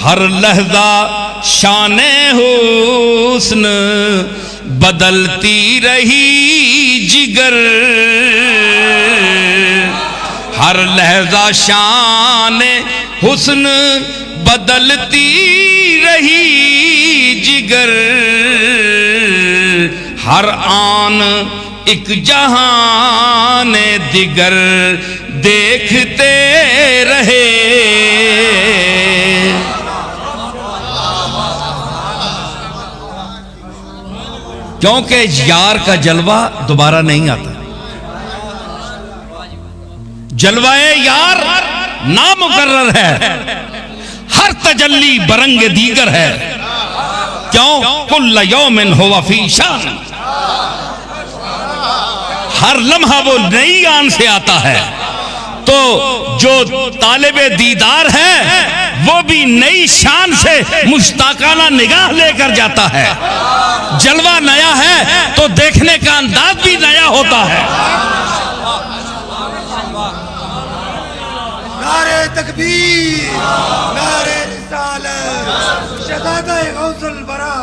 ہر لحظہ شان حسن بدلتی رہی جگر، ہر لحظہ شان حسن بدلتی رہی جگر، ہر آن ایک جہان دیگر دیکھتے رہے۔ کیونکہ یار کا جلوہ دوبارہ نہیں آتا، جلوہ یار نامقرر ہے، ہر تجلی برنگ دیگر ہے، کیوں کل یوم ہوا فی شان، ہر لمحہ وہ نئی آن سے آتا ہے۔ تو جو طالب دیدار ہے وہ بھی نئی شان سے مشتاقانہ نگاہ لے کر جاتا ہے، جلوہ نیا ہے تو دیکھنے کا انداز بھی نیا ہوتا ہے۔ نعرہ تکبیر، نعرہ رسالت، شہادہ غوث الورا۔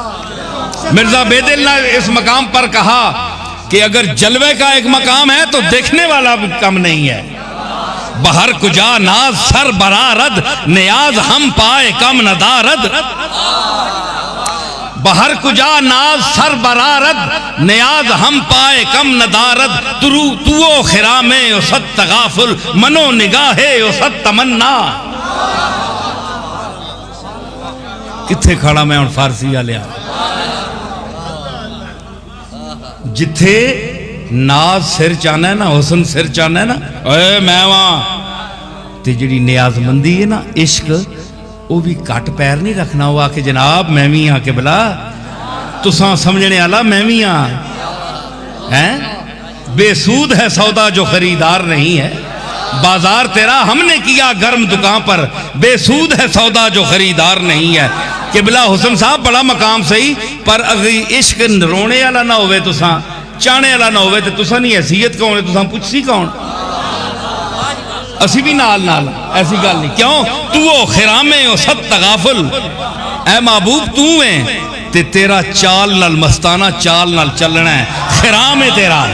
مرزا بیدل نے اس مقام پر کہا کہ اگر جلوے کا ایک مقام ہے تو دیکھنے والا بھی کم نہیں ہے۔ بہر کجا ناز سر برارد، نیاز ہم پائے کم ندارد، بہر کجا ناز سر برارد، نیاز ہم پائے کم ندارد، تو خرامے اسد تغافل، منو نگاہے اسد تمنا۔ کتھے کھڑا میں اور فارسی آلیا جتھے ناز سر چانا ہے نا، حسن سر چانا ہے نا، اے میں وہاں تے جڑی نیاز مندی ہے نا، عشق وہ بھی کٹ پیر نہیں رکھنا، وہ آکے جناب میں بھی آ کے بلا تساں سمجھنے والا میں بھی آ، بے سود ہے سودا جو خریدار نہیں ہے، بازار تیرا ہم نے کیا گرم دکان پر، بے سود ہے سودا جو خریدار نہیں ہے۔ قبلہ حسن صاحب بڑا مقام صحیح، پر اگر عشق رونے والا نہ ہوئے تساں، چانے والا نہ ہوئے تو تساں نہیں حیثیت کون ہے، تساں پوچھ سی کون، اسی بھی نال نال ایسی گل نہیں۔ کیوں تو خرامے و سب تغافل، اے محبوب تو ہیں تے تیرا چال نال مستانہ چال نال چلنا ہے، خرام ہے تیرا،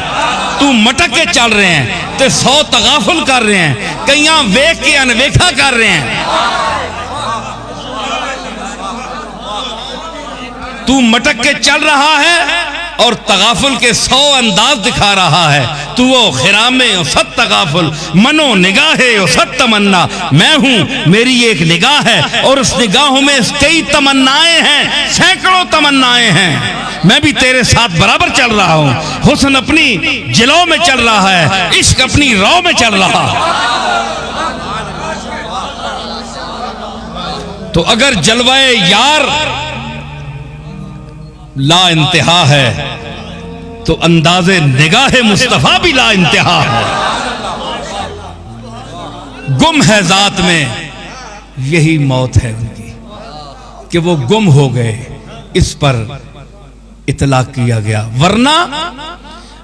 تو مٹک کے چل رہے ہیں تے 100 تغافل کر رہے ہیں، کئیاں ویکھ کے انویکھا کر رہے ہیں، تو مٹک کے چل رہا ہے اور تغافل کے 100 انداز دکھا رہا ہے۔ تو وہ خرامے و صد تغافل، منو نگاہے و صد تمنا، میں ہوں میری ایک نگاہ ہے اور اس نگاہوں میں کئی تمنائیں ہیں، سینکڑوں تمنائیں ہیں، میں بھی تیرے ساتھ برابر چل رہا ہوں، حسن اپنی جلوں میں چل رہا ہے، عشق اپنی رو میں چل رہا ہے۔ تو اگر جلوہ یار لا انتہا ہے تو انداز نگاہ مصطفیٰ بھی لا انتہا ہے۔ گم ہے ذات میں، یہی موت ہے ان کی کہ وہ گم ہو گئے، اس پر اطلاق کیا گیا۔ ورنہ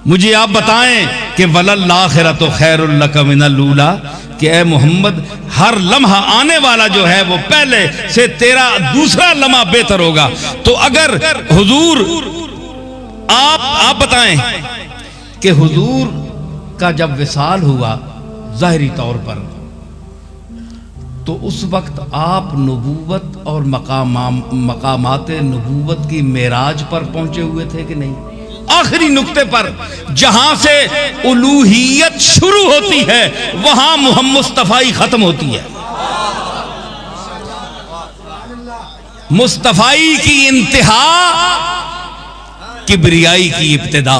مجھے آپ بتائیں کہ وَلَلْآخِرَةُ خَيْرٌ لَكَ مِنَ الْأُولَىٰ، کہ اے محمد ہر لمحہ آنے والا جو ہے وہ پہلے سے تیرا دوسرا لمحہ بہتر ہوگا۔ تو اگر حضور آپ بتائیں کہ حضور کا جب وصال ہوا ظاہری طور پر، تو اس وقت آپ نبوت اور مقامات نبوت کی معراج پر پہنچے ہوئے تھے کہ نہیں؟ آخری نقطے پر جہاں سے الوہیت شروع ہوتی ہے وہاں محمد مصطفی ختم ہوتی ہے، مصطفی کی انتہا کبریائی کی ابتدا۔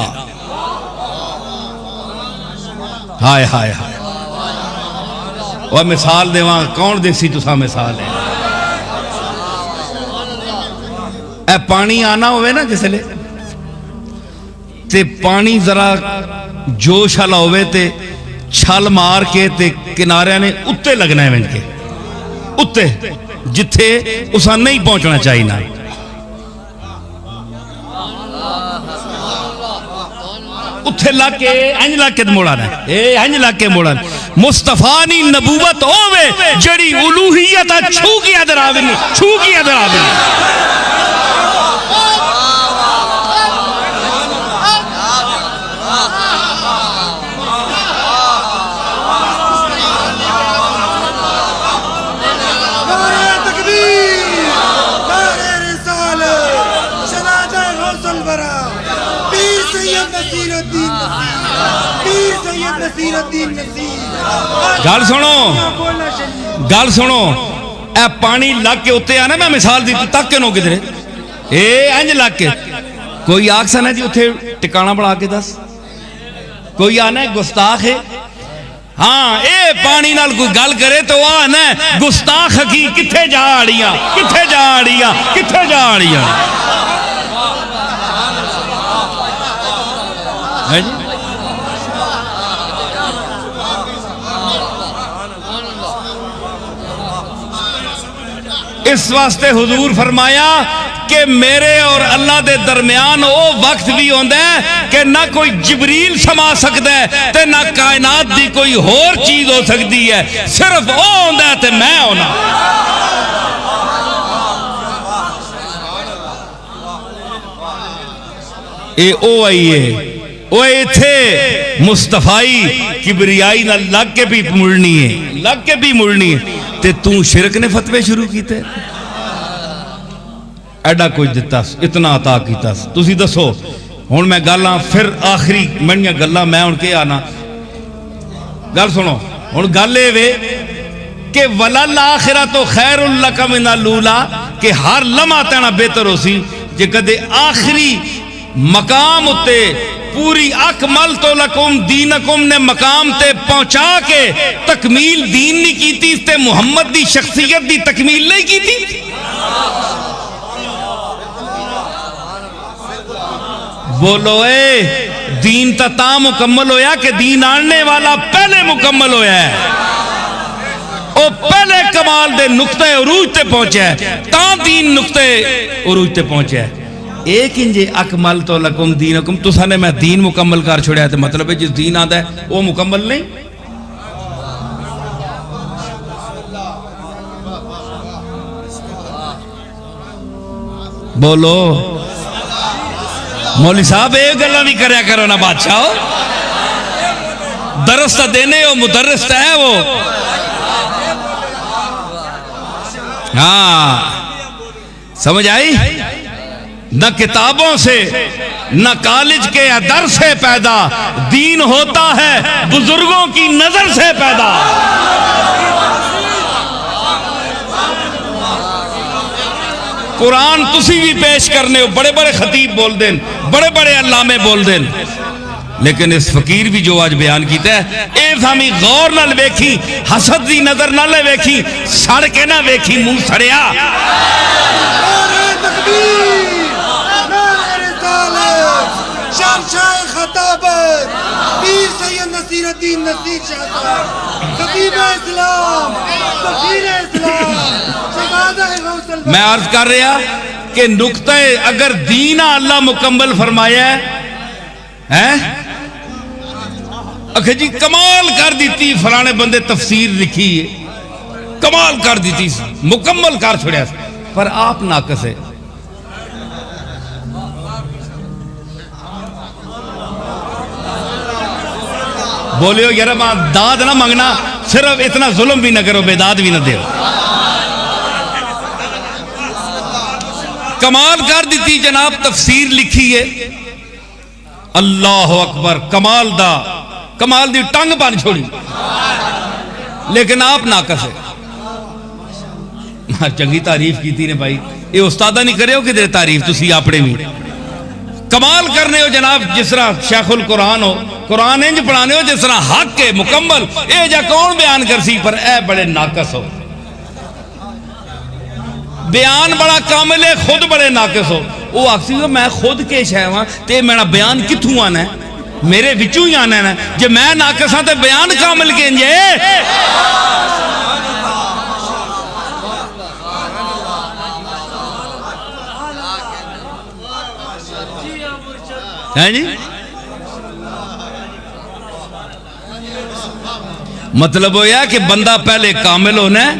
ہائے ہائے ہائے اور مثال دیواں کون دیسی تسا مثال ہے اے پانی آنا ہوئے نا جس لے تے پانی ذرا جوش والا ہوئے تے چھل مار کے تے کنارے نے اتے لگنا ہے کے اتے جتھے اسا نہیں پہنچنا چاہیے نا اتھے لاکے انج لاکے موڑانا ہے انج لاکے موڑانا مصطفیٰ نی نبوت ہوئے جڑی الوہیتا چھو کی ادر آوینی چھو کی ادر آوینی گل سنو اے پانی لگ کے اتے آنا میں مثال دیتی تک کے نو کدھرے اے انج لگ کے کوئی آگ سا نا جی اتھے ٹکانا بڑھا کے دس کوئی آنا ہے گستاخ ہے ہاں اے پانی نال کوئی گل کرے تو آنا ہے گستاخ کی کتھے جا آڑیاں کتھے جا آڑیاں کتھے جا آڑیاں ہے جی اس واسطے حضور فرمایا کہ میرے اور اللہ دے درمیان وہ وقت بھی ہوندہ ہے کہ نہ کوئی جبریل سما سکتا ہے تے نہ کائنات دی کوئی اور چیز ہو سکتی ہے صرف وہ ہوندہ ہے تے میں ہونا اے او آئیے او اے تھے مصطفی کبریائی نہ لگ کے بھی مڑنی ہے لگ کے بھی مڑنی ہے تے توں شرک نے فتوے شروع کیتے ایڈا کوئی دیتا اتنا عطا کیتا تسی دسو ہن میں گالاں پھر آخری منیاں گلاں میں ہن کے آنا گل سنو ہن گل اے وے کہ ولل آخرۃ خیر لک من الاولی کہ ہر لمحہ تینا بہتر ہو سی جے کدے آخری مقام اتے پوری اکملت لکم دینکم نے مقام تے پہنچا کے تکمیل دین نہیں کیتی تے محمد دی شخصیت دی تکمیل نہیں کیتی بولو اے دین تا مکمل ہویا کہ دین آنے والا پہلے مکمل ہویا ہے او پہلے کمال دے نقطہ عروج تے پہنچا ہے تا دین نقطہ عروج تے پہنچا ہے ایک انجے اکمل تو لکم دینکم تو سانے میں دین مکمل کر چھوڑیا ہے مطلب ہے جس دین آدھا ہے وہ مکمل نہیں بولو مولی صاحب ایک گلہ نہیں کریا کرو نا بادشاہ درستہ دینے ہو مدرستہ ہے وہ ہاں سمجھ آئی نہ کتابوں سے نہ کالج کے یا در سے پیدا دین ہوتا ہے بزرگوں کی نظر سے پیدا قرآن تسی بھی پیش کرنے ہو بڑے بڑے خطیب بول دیں بڑے بڑے علامے بول دیں لیکن اس فقیر بھی جو آج بیان کیتا ہے اے فہمی غور نہ ویکھی حسد دی نظر نہ لے ویکھی سڑ کے نہ ویکھی منہ سڑیا شاہ خطابت پیر سید نصیر الدین نصیر شاہ صاحب خطیب اسلام سفیر اسلام شہزادہ غوث البرا میں عرض کر رہا کہ نقطہ اگر دین اللہ مکمل فرمایا ہے اکھے جی کمال کر دیتی فلانے بندے تفسیر لکھی ہے کمال کر دیتی مکمل کر چھوڑیا پر آپ ناقص ہے بولیو یار ماں داد نہ مانگنا صرف اتنا ظلم بھی نہ کرو بے داد بھی نہ دیو کمال کر دیتی جناب تفسیر لکھی ہے اللہ اکبر کمال دی ٹنگ بن چھوڑی لیکن آپ ناقص ہے چنگی تعریف کی تھی نے بھائی یہ استادہ نہیں کرے ہو کہ دے تعریف تسی اپنے بھی کمال کرنے ہو جناب جس طرح شیخ القرآن ہو, قرآن انج پڑھانے ہو جس طرح حق کے مکمل, اے جا کون بیان کر سی, پر اے بڑے ناقص ہو, بیان بڑا کامل ہے, خود بڑے ناقص ہو. وہ آکسی ہو میں خود کے شہواں تے میرا بیان کتھوں آنا ہے, میرے وچوں ہی آنا ہے, جے میں ناقص ہاں تے بیان کامل کے انجے. ہے جی مطلب ہویا کہ بندہ پہلے کامل ہونا ہے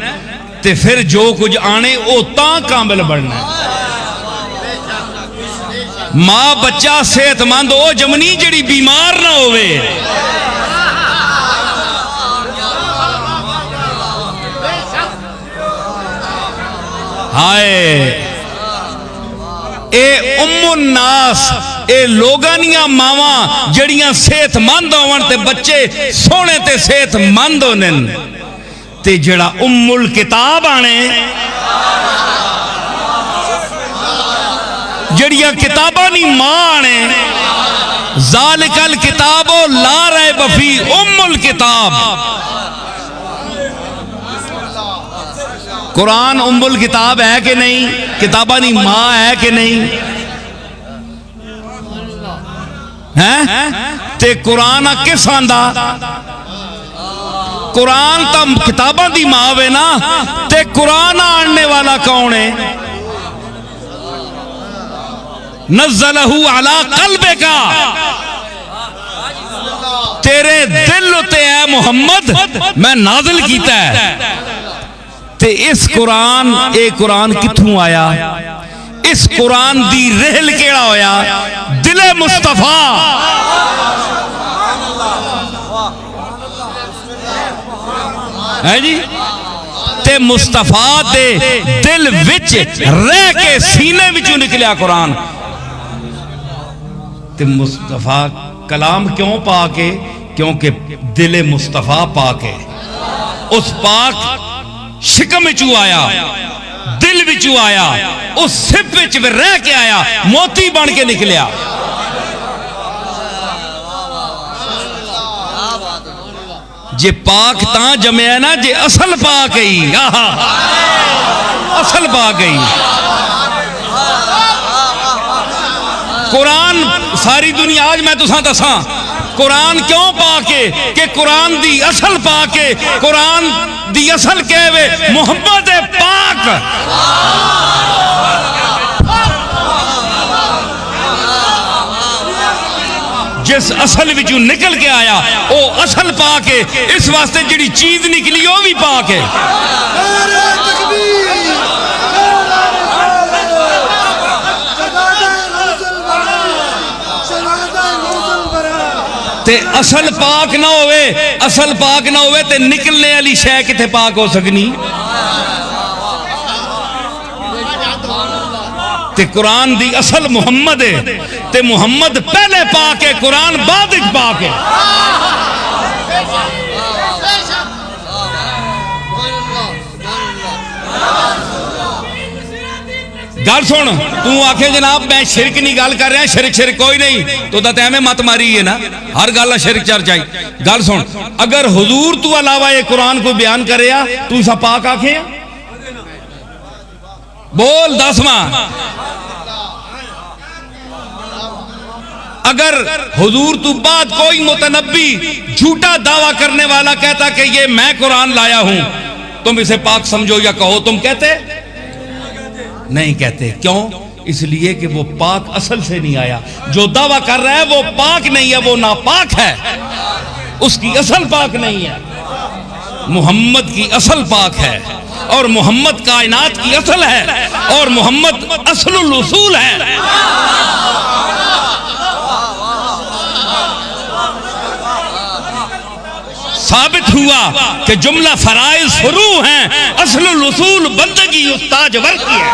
تے پھر جو کچھ آنے او تاں کامل بڑھنا ہے. ماں بچہ صحت مند ہو جمنی جڑی بیمار نہ ہوئے, ہائے اے ام الناس, اے لوگانیاں ماواں جڑیاں صحت مند ہون تے بچے سونے تے صحت مند ہونن, تے جڑا ام الکتاب آنے جڑیاں کتابانی ماں آنے, ذالک الکتاب لا ریب فیہ ام الکتاب. قرآن ام الکتاب ہے کہ نہیں, کتابانی ماں ہے کہ نہیں ہیں, تے قرآن کس آندہ, قرآن تا کتاباں دی ماں وے نا, تے قرآن آننے والا کون ہے, نزلہ علی قلبک, تیرے دل تے اے محمد میں نازل کیتا ہے. تے اس قرآن, اے قرآن کتھوں آیا, اس قرآن دی رحل کیڑا ہویا, دل مصطفیٰ. ہے جی تے مصطفیٰ دے دل وچ رہ کے سینے وچوں نکلیا قرآن. تے مصطفیٰ کلام کیوں پاکے, کیونکہ دل مصطفیٰ پاکے, اس پاک شکم وچوں آیا, دل وچوں آیا, اس سپ وچ رہ کے آیا, موتی بن کے نکلیا. جے پاک تاں جمع ہے نا جے اصل پاک ہی, اصل پاک ہی. قرآن ساری دنیا آج میں تساں دساں قرآن کیوں پاکے, کہ قرآن دی اصل پاکے, قرآن دی اصل کہوے محمد پاک. جس اصل وچوں نکل کے آیا او اصل پاک ہے, اس واسطے جڑی چیز نکلی وہ بھی پاک ہے. تے اصل پاک نہ ہوئے, اصل پاک نہ ہوئے تے نکلنے والی شے کتے پاک ہو سکنی. تے قرآن دی اصل محمد ہے, تے محمد پہلے پاک ہے, قرآن بعد وچ پاک ہے. گل سن, تو آکھے جناب میں شرک نہیں گل کر رہا, شرک کوئی نہیں, تو تے ہمیں مت ماری ہے نا, ہر گل شرک چر جائی. گل سن, اگر حضور تو علاوہ یہ قرآن کو بیان کرے تو اسا پاک آکھے, بول دس ماں. اگر حضور تو بعد کوئی متنبی جھوٹا دعویٰ کرنے والا کہتا کہ یہ میں قرآن لایا ہوں, تم اسے پاک سمجھو یا کہو, تم کہتے نہیں کہتے. کیوں؟ اس لیے کہ وہ پاک اصل سے نہیں آیا. جو دعویٰ کر رہا ہے وہ پاک نہیں ہے, وہ ناپاک ہے, اس کی اصل پاک نہیں ہے. محمد کی اصل پاک ہے, اور محمد کائنات کی اصل ہے, اور محمد اصل الاصول ہے. ثابت ہوا کہ جملہ فرائض فروع ہیں, اصل الاصول بندگی استاج ور کی ہے.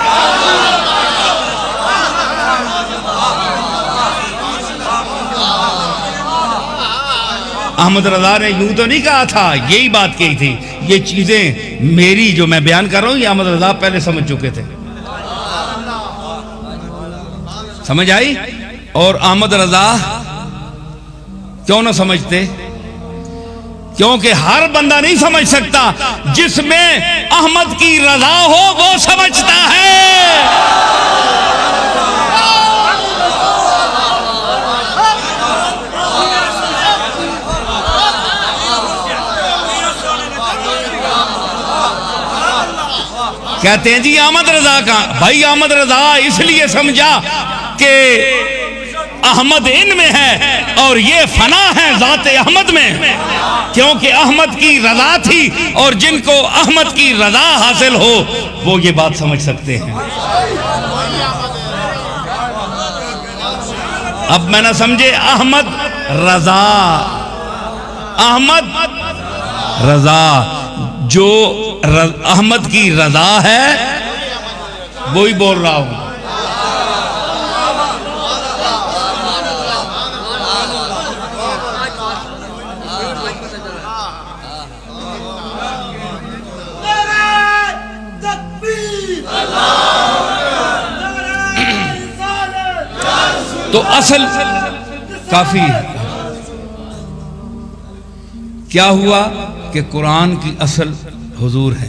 احمد رضا نے یوں تو نہیں کہا تھا, یہی بات کہی تھی. یہ چیزیں میری جو میں بیان کر رہا ہوں یہ احمد رضا پہلے سمجھ چکے تھے. سمجھ آئی؟ اور احمد رضا کیوں نہ سمجھتے؟ کیونکہ ہر بندہ نہیں سمجھ سکتا، جس میں احمد کی رضا ہو وہ سمجھتا ہے۔ کہتے ہیں جی احمد رضا کا، بھائی احمد رضا اس لیے سمجھا کہ احمد ان میں ہے اور یہ فنا ہے ذات احمد میں، کیونکہ احمد کی رضا تھی، اور جن کو احمد کی رضا حاصل ہو وہ یہ بات سمجھ سکتے ہیں۔ اب میں نہ سمجھے، احمد رضا، احمد رضا، جو احمد کی رضا ہے وہی بول رہا ہوں۔ تو اصل کافی کیا ہوا کہ قرآن کی اصل حضور ہے،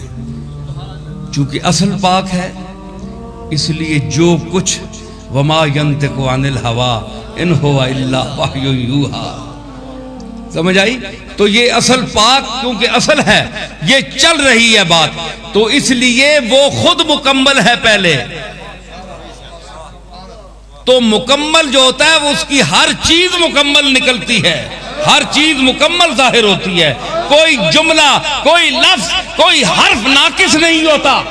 چونکہ اصل پاک ہے، اس لیے جو کچھ وما ینطق عن الہوی ان ہوا الا وحی یوحی، سمجھ آئی؟ تو یہ اصل پاک کیونکہ اصل ہے، یہ چل رہی ہے بات، تو اس لیے وہ خود مکمل ہے پہلے، تو مکمل جو ہوتا ہے وہ اس کی ہر چیز مکمل نکلتی ہے، ہر چیز مکمل ظاہر ہوتی ہے، کوئی جملہ، کوئی لفظ، کوئی حرف ناقص نہیں ہوتا۔